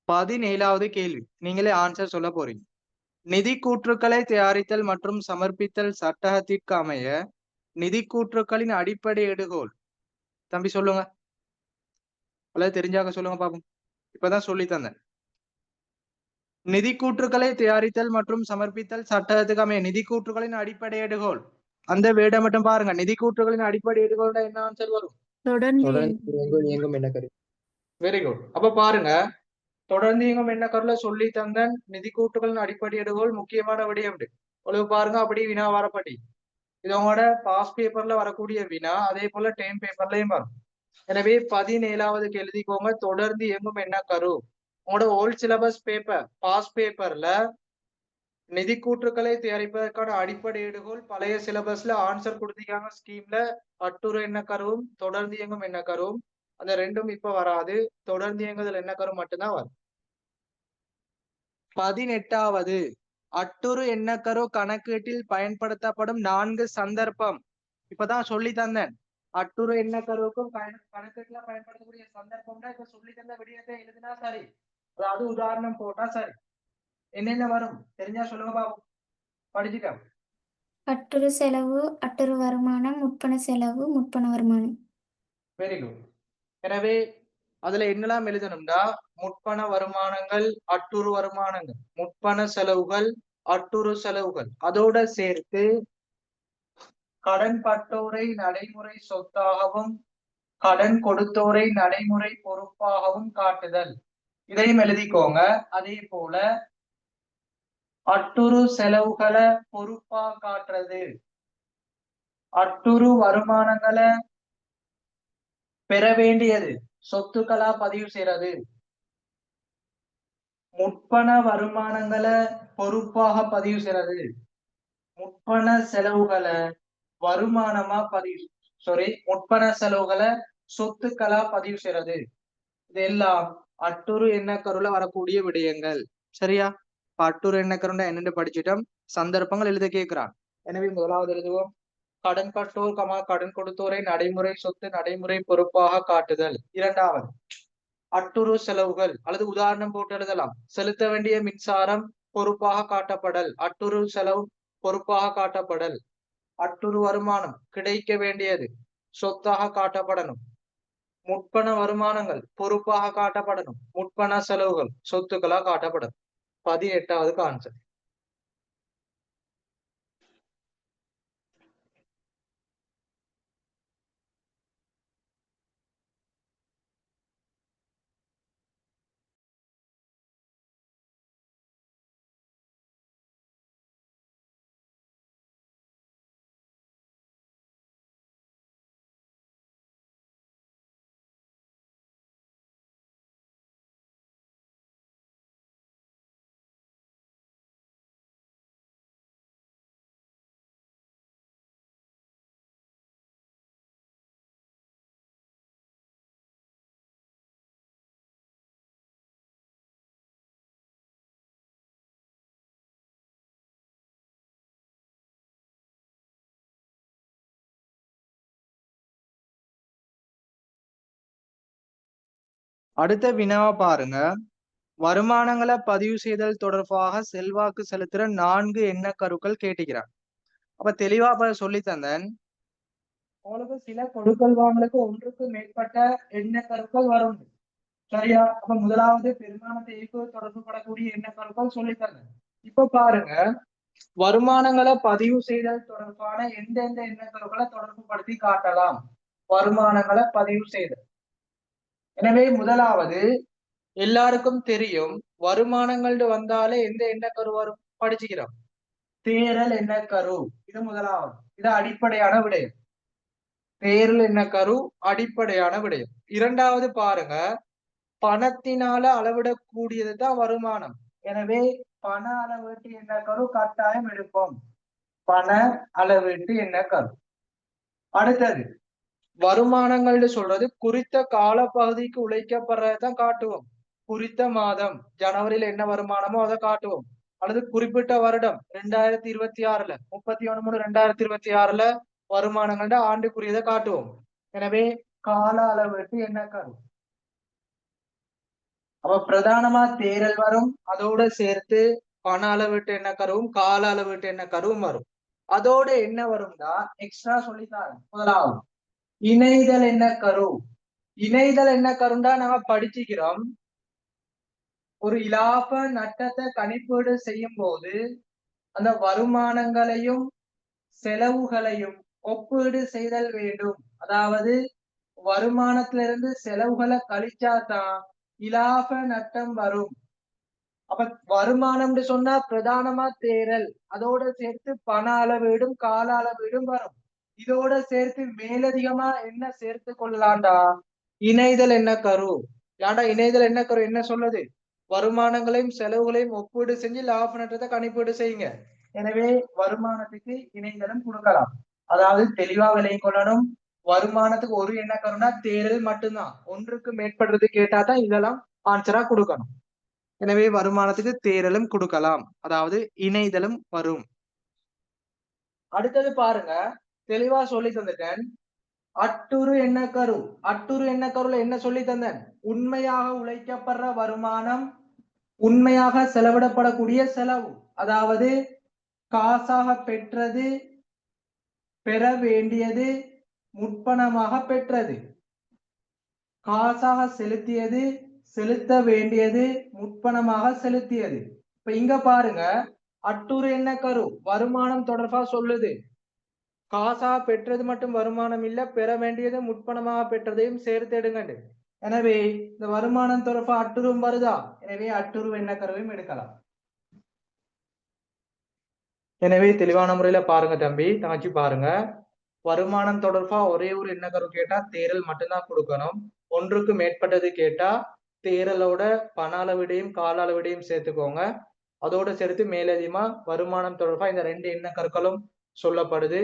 பதினேழாவது கேள்வி. நீங்களே ஆன்சர் சொல்ல போறீங்க. நிதி கூற்றுக்களை தயாரித்தல் மற்றும் சமர்ப்பித்தல் சட்டகத்திற்கு அமைய நிதி கூற்றுக்களின் அடிப்படை எடுகோல். தம்பி சொல்லுங்க, அல்லது தெரிஞ்சாக்க சொல்லுங்க பாப்போம். இப்பதான் சொல்லி தந்தேன். நிதி கூற்றுக்களை தயாரித்தல் மற்றும் சமர்ப்பித்தல் சட்டகத்துக்கு அமைய நிதி கூற்றுக்களின் அடிப்படை எடுகோல். அந்த வேடை மட்டும் பாருங்க. நிதி கூற்றுகளின் அடிப்படை எடுகோல் என்ன ஆன்சர் வரும்? தொடர்ந்து இயங்கும் என்ன கரு? Very good. அப்ப பாருங்க, தொடர்ந்து இயங்கும் என்ன கருல சொல்லி தந்தன் நிதி கூற்றுகளின் அடிப்படை எடுகோல் முக்கியமான விடயம். ஒழுங்கு பாருங்க, அப்படி வினா வரப்படி இது உங்களோட பாஸ் பேப்பர்ல வரக்கூடிய வினா, அதே போல டென் பேப்பர்லயும் வரும். எனவே 17வது எழுதிக்கோங்க, தொடர்ந்து இயங்கும் என்ன கரு. உங்களோட ஓல்ட் சிலபஸ் பேப்பர் பாஸ் பேப்பர்ல நிதி கூற்றுக்களை தயாரிப்பதற்கான அடிப்படை எடுகோல் பழைய சிலபஸ்ல ஆன்சர் கொடுத்திருக்காங்க ஸ்கீம்ல. அட்டுறு என்ன கருவும் தொடர்ந்து இயங்கும் என்ன கருவும், அந்த ரெண்டும் இப்ப வராது. தொடர்ந்து இயங்குதல் என்ன கரு மட்டும்தான் வரும். 18வது அட்டுறு எண்ணக்கரு கணக்கீட்டில் பயன்படுத்தப்படும் 4 சந்தர்ப்பம். இப்பதான் சொல்லி தந்தேன். அட்டுறு எண்ணக்கருவுக்கும் கணக்கீட்டுல பயன்படுத்தக்கூடிய சந்தர்ப்பம் தான் இப்ப சொல்லி தந்த விடயத்தை எழுதினா சரி, அதாவது உதாரணம் போட்டா சரி. என்னென்ன வரும் தெரிஞ்சா சொல்லுங்க பாப்போம். படிச்சுக்க. அட்டுறு செலவு, அட்டுறு வருமானம், முற்பண செலவு, முற்பண வருமானம். Very good. எனவே அதுல என்னெல்லாம் எழுதணும்னா, முற்பண வருமானங்கள், அட்டுறு வருமானங்கள், முற்பண செலவுகள், அட்டுறு செலவுகள், அதோட சேர்த்து கடன் பட்டோரை நடைமுறை சொத்தாகவும் கடன் கொடுத்தோரை நடைமுறை பொறுப்பாகவும் காட்டுதல். இதையும் எழுதிக்கோங்க. அதே போல அட்டுறு செலவுகளை பொறுப்பா காட்டுறது, அட்டுறு வருமானங்களை பெற வேண்டியது சொத்துக்களா பதிவு செய்யறது, முற்பண வருமானங்களை பொறுப்பாக பதிவு செய்யறது, முற்பண செலவுகளை வருமானமா முற்பண செலவுகளை சொத்துக்களா பதிவு செய்யறது. இதெல்லாம் அட்டுறு எண்ணக்கருல வரக்கூடிய விடயங்கள். சரியா? அட்டுறு எண்ணக்கருண்டா என்னென்னு படிச்சுட்டோம். சந்தர்ப்பங்கள் எழுத கேட்கிறான். எனவே முதலாவது எழுதுவோம், கடன் பட்டோர் கடன் கொடுத்தோரை நடைமுறை சொத்து நடைமுறை பொறுப்பாக காட்டுதல். இரண்டாவது அட்டுறு செலவுகள், அல்லது உதாரணம் போட்டு எழுதலாம். செலுத்த வேண்டிய மின்சாரம் பொறுப்பாக காட்டப்படல், அட்டுறு செலவு பொறுப்பாக காட்டப்படல். அட்டுறு வருமானம் கிடைக்க வேண்டியது சொத்தாக காட்டப்படணும். முற்பண வருமானங்கள் பொறுப்பாக காட்டப்படணும். முற்பண செலவுகள் சொத்துக்களா காட்டப்படும். 18வது ஆன்சர். அடுத்த வினாவை பாருங்க. வருமானங்களை பதிவு செய்தல் தொடர்பாக செல்வாக்கு செலுத்துற 4 எண்ணக்கருக்கள் கேட்டுக்கிறார். அப்ப தெளிவா சொல்லி தந்தேன். உங்களுக்கு சில கொடுக்கல் வாங்கலுக்கு ஒன்றுக்கு மேற்பட்ட எண்ணக்கருக்கள் வரும். சரியா? அப்ப முதலாவது பெருமானத்தை இயக்குவது தொடர்புபடக்கூடிய எண்ணக்கருக்கள் சொல்லி தந்தேன். இப்ப பாருங்க, வருமானங்களை பதிவு செய்தல் தொடர்பான எந்தெந்த எண்ணக்கருக்களை தொடர்பு படுத்தி காட்டலாம். வருமானங்களை பதிவு செய்தல். எனவே முதலாவது எல்லாருக்கும் தெரியும், வருமானங்கள் வந்தாலே எந்த எண்ணக்கரு வரும் படிச்சுக்கிறோம். தேரல் எண்ணக்கரு, இது முதலாவது. இது அடிப்படையான விடயம். தேரல் எண்ணக்கரு அடிப்படையான விடயம். இரண்டாவது பாருங்க, பணத்தினால அளவிடக்கூடியது தான் வருமானம். எனவே பண அளவீட்டு எண்ணக்கரு கட்டாயம் எடுப்போம். பண அளவீட்டு எண்ணக்கரு. அடுத்தது வருமானங்கள்னு சொல்றது குறித்த காலப்பகுதிக்கு உழைக்கப்படுறதான் காட்டுவோம். குறித்த மாதம் ஜனவரியில என்ன வருமானமோ அதை காட்டுவோம். அல்லது குறிப்பிட்ட வருடம் 2026 31/3/2026 வருமானங்கள்ட ஆண்டுக்குரியதை காட்டுவோம். எனவே கால அளவீட்டு எண்ணக்கரு. அப்ப பிரதானமா தேரல் வரும், அதோட சேர்த்து பண அளவீட்டு எண்ணக்கருவும் கால அளவீட்டு எண்ணக்கருவும் வரும். அதோட என்ன வரும்னா எக்ஸ்ட்ரா சொல்லித்தாரேன். முதலாவது இணைதல் எண்ணக்கரு. இணைதல் எண்ணக்கருண்டா நாங்க படிச்சுக்கிறோம். ஒரு இலாப நட்டத்தை கணிப்பீடு செய்யும் போது அந்த வருமானங்களையும் செலவுகளையும் ஒப்பீடு செய்தல் வேண்டும். அதாவது வருமானத்திலிருந்து செலவுகளை கழிச்சாதான் இலாப நட்டம் வரும். அப்ப வருமானம்னு சொன்னா பிரதானமா தேரல், அதோட சேர்த்து பண அளவீடும் கால அளவீடும் வரும். இதோட சேர்த்து மேலதிகமா என்ன சேர்த்து கொள்ளலாம்டா இணைதல் எண்ணக்கரு. ஏன்டா இணைதல் எண்ணக்கரு என்ன சொல்லுது? வருமானங்களையும் செலவுகளையும் ஒப்பீடு செஞ்சு லாப நட்டத்தை கணிப்பீடு செய்யுங்க. எனவே வருமானத்துக்கு இணைதலும் கொடுக்கலாம். அதாவது தெளிவா விலையை கொள்ளணும். வருமானத்துக்கு ஒரு எண்ணக்கருன்னா தேரல் மட்டும்தான். ஒன்றுக்கு மேற்படுறது கேட்டாதான் இதெல்லாம் ஆன்சரா கொடுக்கணும். எனவே வருமானத்துக்கு தேரலும் கொடுக்கலாம், அதாவது இணைதலும் வரும். அடுத்தது பாருங்க, தெளிவா சொல்லி தந்துட்டேன். அட்டுரு எண்ணக்கரு. அட்டுரு எண்ணக்கருல என்ன சொல்லி தந்தேன்? உண்மையாக உழைக்கப்படுற வருமானம், உண்மையாக செலவிடப்படக்கூடிய செலவு. அதாவது காசாக பெற்றது, பெற வேண்டியது, முற்பணமாக பெற்றது. காசாக செலுத்தியது, செலுத்த வேண்டியது, முற்பணமாக செலுத்தியது. இப்ப இங்க பாருங்க, அட்டுரு எண்ணக்கரு வருமானம் தொடர்பா சொல்லுது. காசா பெற்றது மட்டும் வருமானம் இல்ல, பெற வேண்டியது முற்பணமாக பெற்றதையும் சேர்த்து எடுங்க. எனவே இந்த வருமானம் தொடர்பா அட்டுரும் வருதா? எனவே அட்டுரு எண்ணக்கருவையும் எடுக்கலாம். எனவே தெளிவான முறையில பாருங்க தம்பி, தங்கச்சி பாருங்க. வருமானம் தொடர்பா ஒரே ஒரு எண்ணக்கரு கேட்டா தேரல் மட்டும்தான் கொடுக்கணும். ஒன்றுக்கு மேற்பட்டது கேட்டா தேரலோட பண அளவிடையும் கால அளவிடையும் சேர்த்துக்கோங்க. அதோட சேர்த்து மேலதிகமா வருமானம் தொடர்பா இந்த 2 எண்ணக்கருக்களும் சொல்லப்படுது.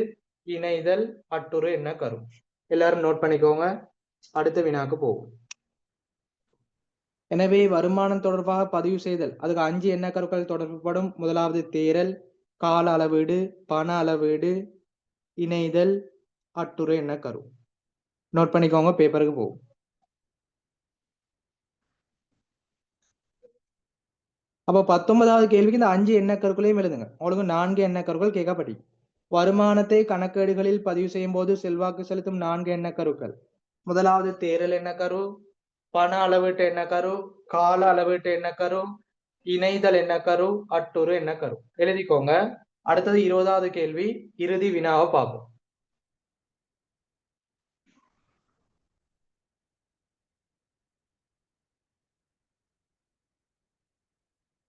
இணைதல் அட்டுரு எண்ணக்கரு. எல்லாரும் நோட் பண்ணிக்கோங்க. அடுத்த வினாக்கு போகும். எனவே வருமானம் தொடர்பாக பதிவு செய்தல், அதுக்கு 5 எண்ணக்கருக்கள் தொடர்புபடும். முதலாவது தேரல், கால அளவீடு, பண அளவீடு, இணைதல், அட்டுரு எண்ணக்கரு. நோட் பண்ணிக்கோங்க, பேப்பருக்கு போகும். அப்ப 19வது கேள்விக்கு இந்த 5 எண்ணக்கருக்களையும் எழுதுங்க. உங்களுக்கு 4 எண்ணக்கருக்கள் கேட்கப்படி. வருமானத்தை கணக்கேடுகளில் பதிவு செய்யும் போது செல்வாக்கு செலுத்தும் 4 எண்ணக்கருக்கள். முதலாவது தேரல் எண்ணக்கரு, பண அளவீட்டு எண்ணக்கரு, கால அளவீட்டு எண்ணக்கரு, இணைதல் எண்ணக்கரு, அட்டுரு எண்ணக்கரு. எழுதிக்கோங்க. அடுத்தது 20வது கேள்வி, இறுதி வினாவை பார்ப்போம்.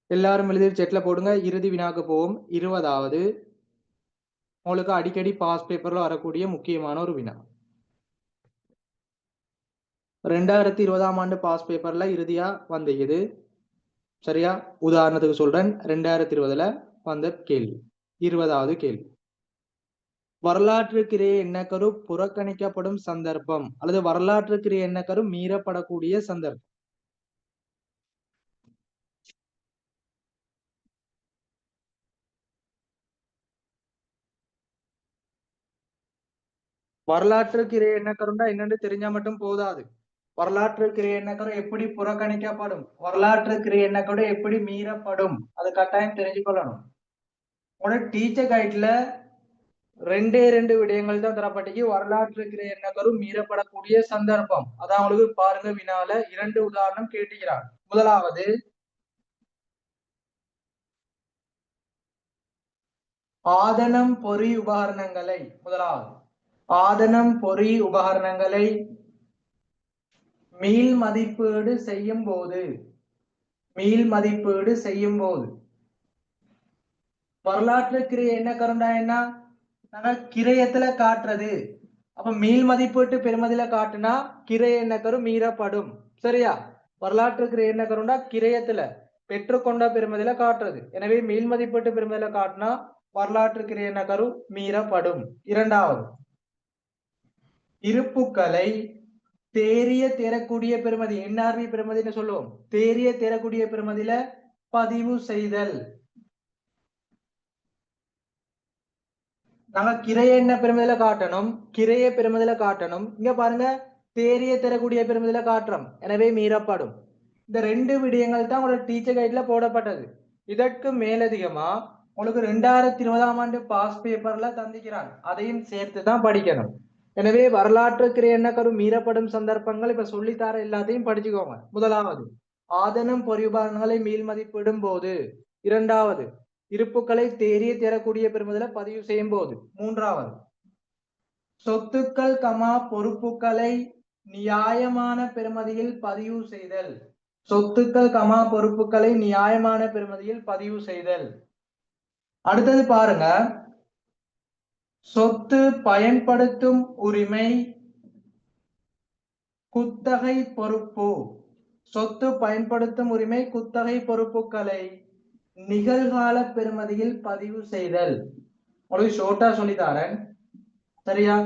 எல்லாரும் எழுதி செட்ல போடுங்க. இறுதி வினாக்கு போவோம். 20வது உங்களுக்கு அடிக்கடி பாஸ் பேப்பர்ல வரக்கூடிய முக்கியமான ஒரு வினா. 2020ஆம் ஆண்டு பாஸ் பேப்பர்ல இறுதியா வந்த இது சரியா? உதாரணத்துக்கு சொல்றேன், 2020ல வந்த கேள்வி. 20வது கேள்வி, வரலாற்றுக்கிரிய எண்ணக்கரு புறக்கணிக்கப்படும் சந்தர்ப்பம் அல்லது வரலாற்றுக்கிரிய எண்ணக்கரு மீறப்படக்கூடிய சந்தர்ப்பம். வரலாற்றுக்கிரிய எண்ணக்கருண்டா என்னன்னு தெரிஞ்சா மட்டும் போதாது. வரலாற்று கிரியை எண்ணக்கரு எப்படி புறக்கணிக்கப்படும், வரலாற்று கிரியை எண்ணக்கரு எப்படி மீறப்படும், அது கட்டாயம் தெரிஞ்சுக்கொள்ளணும். உங்களோட டீச்சர் கைட்ல ரெண்டு விடயங்கள் தான் தரப்பட்டிக்கு. வரலாற்று கிரியை எண்ணக்கரு மீறப்படக்கூடிய சந்தர்ப்பம் அதான் உங்களுக்கு பாருங்க வினால 2 உதாரணம் கேட்டுக்கிறார். முதலாவது ஆதனம் பொறி உபகரணங்களை, முதலாவது ஆதனம் பொறி உபகரணங்களை மீள் மதிப்பீடு செய்யும் போது வரலாற்று கிரியை என்ன கருண்டா என்ன நாங்க கிரயத்துல காட்டுறது. அப்ப மீள் மதிப்பீட்டு பெருமதியில காட்டுனா கிரைய எண்ணக்கரு மீறப்படும். சரியா? வரலாற்று கிரியை என்ன கருண்டா கிரயத்துல பெற்றுக்கொண்ட பெருமதியில காட்டுறது. எனவே மீள் மதிப்பீட்டு பெருமதியில காட்டினா வரலாற்று கிரியை எண்ணக்கரு மீறப்படும். இரண்டாவது இருப்புக்களை தேறிய தேரக்கூடிய பெருமதி, என்ஆர்வி பெருமதின்னு சொல்லுவோம். தேறிய தேரக்கூடிய பெருமதியில பதிவு செய்தல். நாங்க கிரைய என்ன பெருமதியில காட்டணும், கிரைய பெருமதியில காட்டணும். இங்க பாருங்க தேறிய தரக்கூடிய பெருமதியில காட்டுறோம், எனவே மீறப்படும். இந்த 2 விடயங்கள் தான் உங்களோட டீச்சர் கைட்ல போடப்பட்டது. இதற்கு மேலதிகமா உங்களுக்கு 2020ஆம் ஆண்டு பாஸ் பேப்பர்ல தந்திக்கிறான், அதையும் சேர்த்து தான் படிக்கணும். எனவே வரலாற்று கிரியை எண்ணக்கரு மீறப்படும் சந்தர்ப்பங்கள் இப்ப சொல்லித்தார எல்லாத்தையும் படிச்சுக்கோங்க. முதலாவது ஆதனம் பொறியுபகரணங்களை மீள் மதிப்பிடும் போது, இரண்டாவது இருப்புக்களை தேறிய தேரக்கூடிய பெருமதில பதிவு செய்யும் போது, மூன்றாவது சொத்துக்கள் பொறுப்புகளை நியாயமான பெருமதியில் பதிவு செய்தல். சொத்துக்கள் பொறுப்புகளை நியாயமான பெருமதியில் பதிவு செய்தல். அடுத்தது பாருங்க சொத்து பயன்படுத்தும் உரிமை குத்தகை பொறுப்பு. சொத்து பயன்படுத்தும் உரிமை குத்தகை பொறுப்புகளை நிகழ்கால பெருமதியில் பதிவு செய்தல். உங்களுக்கு ஷோர்ட்டா சொல்லித்தாரன். சரியா?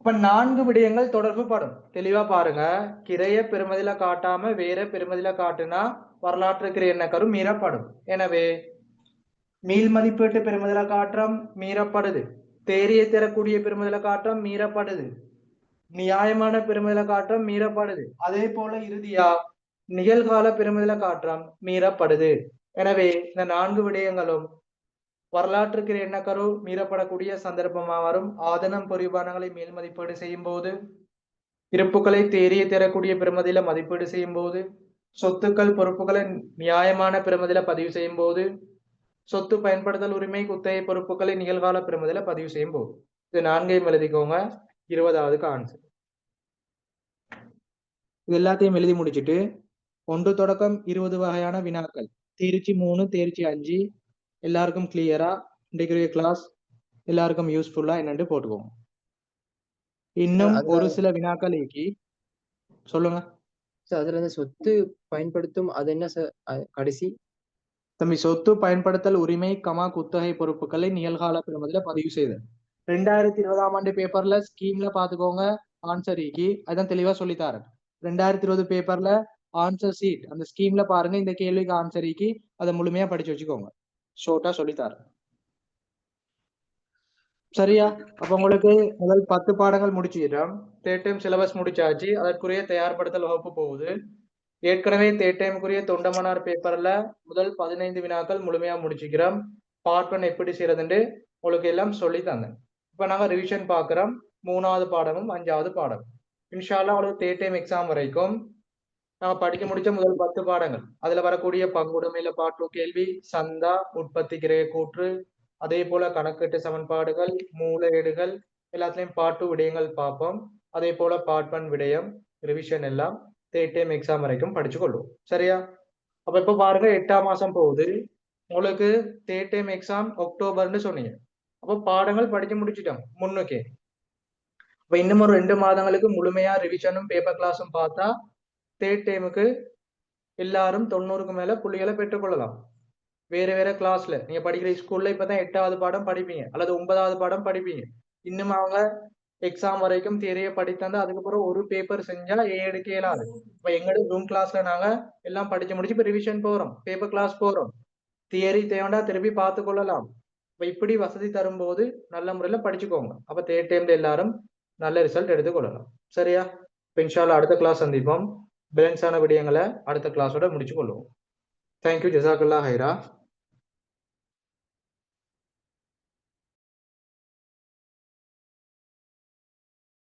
இப்ப 4 விடயங்கள் தொடர்பு படும். தெளிவா பாருங்க. கிரைய பெருமதியில காட்டாம வேற பெருமதியில காட்டுனா வரலாற்று கிரியை எண்ணக்கரு மீறப்படும். எனவே மீள் மதிப்பீட்டு பெருமதியில காற்றம் மீறப்படுது, தேறிய தரக்கூடிய பெருமதியில காற்றம் மீறப்படுது, நியாயமான பெருமதியில காற்றம் மீறப்படுது. அதே போல இறுதியா நிகழ்கால பெருமதியில காற்றம் மீறப்படுது. எனவே இந்த 4 விடயங்களும் வரலாற்று கிரியை எண்ணக்கரு மீறப்படக்கூடிய சந்தர்ப்பமா வரும். ஆதனம் பொறியுபகரணங்களை மேல் மதிப்பீடு செய்யும் போது, இருப்புக்களை தேறிய தரக்கூடிய பெருமதியில மதிப்பீடு செய்யும் போது, சொத்துக்கள் பொறுப்புகளை நியாயமான பெருமதியில பதிவு செய்யும் போது, சொத்து பயன்படுத்தல் உரிமை குத்தகை பொறுப்புகளை நிகழ்கால பெருமதியில பதிவு செய்யும் போது. இது 4ஐயும் எழுதிக்கோங்க. 20ஆவதுக்கு ஆன்சர். இது எல்லாத்தையும் எழுதி முடிச்சுட்டு 1 தொடக்கம் 20 வகையான வினாக்கள், தேர்ச்சி 3 தேர்ச்சி 5 எல்லாருக்கும் கிளியரா இன்றைக்குரிய கிளாஸ் எல்லாருக்கும் யூஸ்ஃபுல்லா என்னன்னு போட்டுக்கோங்க. இன்னும் ஒரு சில வினாக்கள் இருக்கு, சொல்லுங்க அதுல இருந்து சொத்து பயன்படுத்தும் அது என்ன சார் கடைசி? தம்பி, சொத்து பயன்படுத்தல் உரிமை குத்தகை பொறுப்புகளை நிகழ்கால பெருமதியில பதிவு செய்தல். 2020ஆம் ஆண்டு பேப்பர்ல ஸ்கீம்ல பாத்துக்கோங்க ஆன்சர் இருக்கு, அதான் தெளிவா சொல்லித்தாரேன். 2020 பேப்பர்ல ஆன்சர் சீட் அந்த ஸ்கீம்ல பாருங்க, இந்த கேள்விக்கு ஆன்சர் இருக்கு, அதை முழுமையா படிச்சு வச்சுக்கோங்க. ஷோர்ட்டா சொல்லித்தாரேன். சரியா? அப்ப உங்களுக்கு முதல் 10 பாடங்கள் முடிச்சுக்கிறோம். தேர்ட் டைம் சிலபஸ் முடிச்சாச்சு, அதற்குரிய தயார்படுத்தல் வகுப்பு போகுது. ஏற்கனவே தேர்ட் டைமுக்குரிய தொண்டமனார் பேப்பர்ல முதல் 15 வினாக்கள் முழுமையா முடிச்சுக்கிறோம். பார்ட் 1 எப்படி செய்யறதுன்னு உங்களுக்கு எல்லாம் சொல்லி தந்தேன். இப்ப நாங்க ரிவிஷன் பாக்குறோம். 3வது பாடமும் 5வது பாடம். இன்ஷால்லா உங்களுக்கு தேர்ட் டைம் எக்ஸாம் வரைக்கும் நாங்க படிக்க முடிச்ச முதல் 10 பாடங்கள், அதுல வரக்கூடிய பங்குடைமையில பார்ட் 2 கேள்வி, சந்தா, உற்பத்தி கிரைய கூற்று, அதே போல கணக்கீட்டு சமன்பாடுகள், மூலையீடுகள் எல்லாத்துலயும் பார்ட் 2 விடயங்கள் பார்ப்போம். அதே போல பார்ட் 1 விடயம் ரிவிஷன் எல்லாம் தேர்ட் டைம் எக்ஸாம் வரைக்கும் படிச்சு கொள்வோம். சரியா? அப்ப இப்ப பாருங்க 8ஆம் மாசம் போகுது. உங்களுக்கு தேர்ட் டைம் எக்ஸாம் அக்டோபர்னு சொன்னீங்க. அப்ப பாடங்கள் படிச்சு முடிச்சிட்டோம் முன்னுக்கே. இப்ப இன்னும் ஒரு 2 மாதங்களுக்கு முழுமையா ரிவிஷனும் பேப்பர் கிளாஸும் பார்த்தா தேர்ட் டைமுக்கு எல்லாரும் 90க்கு மேல புள்ளிகளை பெற்றுக்கொள்ளலாம். வேற வேற கிளாஸ்ல நீங்க படிக்கிற ஸ்கூல்ல இப்பதான் 8வது பாடம் படிப்பீங்க அல்லது 9வது பாடம் படிப்பீங்க. இன்னும் அவங்க எக்ஸாம் வரைக்கும் தியரிய படித்தாந்தா அதுக்கப்புறம் ஒரு பேப்பர் செஞ்சா எடுக்க இயலாது. இப்ப எங்களோட ரூம் கிளாஸ்ல நாங்க எல்லாம் படிச்சு முடிச்சு இப்ப ரிவிஷன் போறோம், பேப்பர் கிளாஸ் போறோம். தியரி தேவைண்டா திருப்பி பார்த்து கொள்ளலாம். இப்ப இப்படி வசதி தரும்போது நல்ல முறையில படிச்சுக்கோங்க. அப்ப தேர்ட் டைம்ல எல்லாரும் நல்ல ரிசல்ட் எடுத்துக்கொள்ளலாம். சரியா? இப்போ இன்ஷால்லா அடுத்த கிளாஸ் சந்திப்போம். பேலன்ஸான விடயங்களை அடுத்த கிளாஸோட முடிச்சு கொள்ளுவோம். தேங்க்யூ, ஜசாக்கல்லா ஹைரா.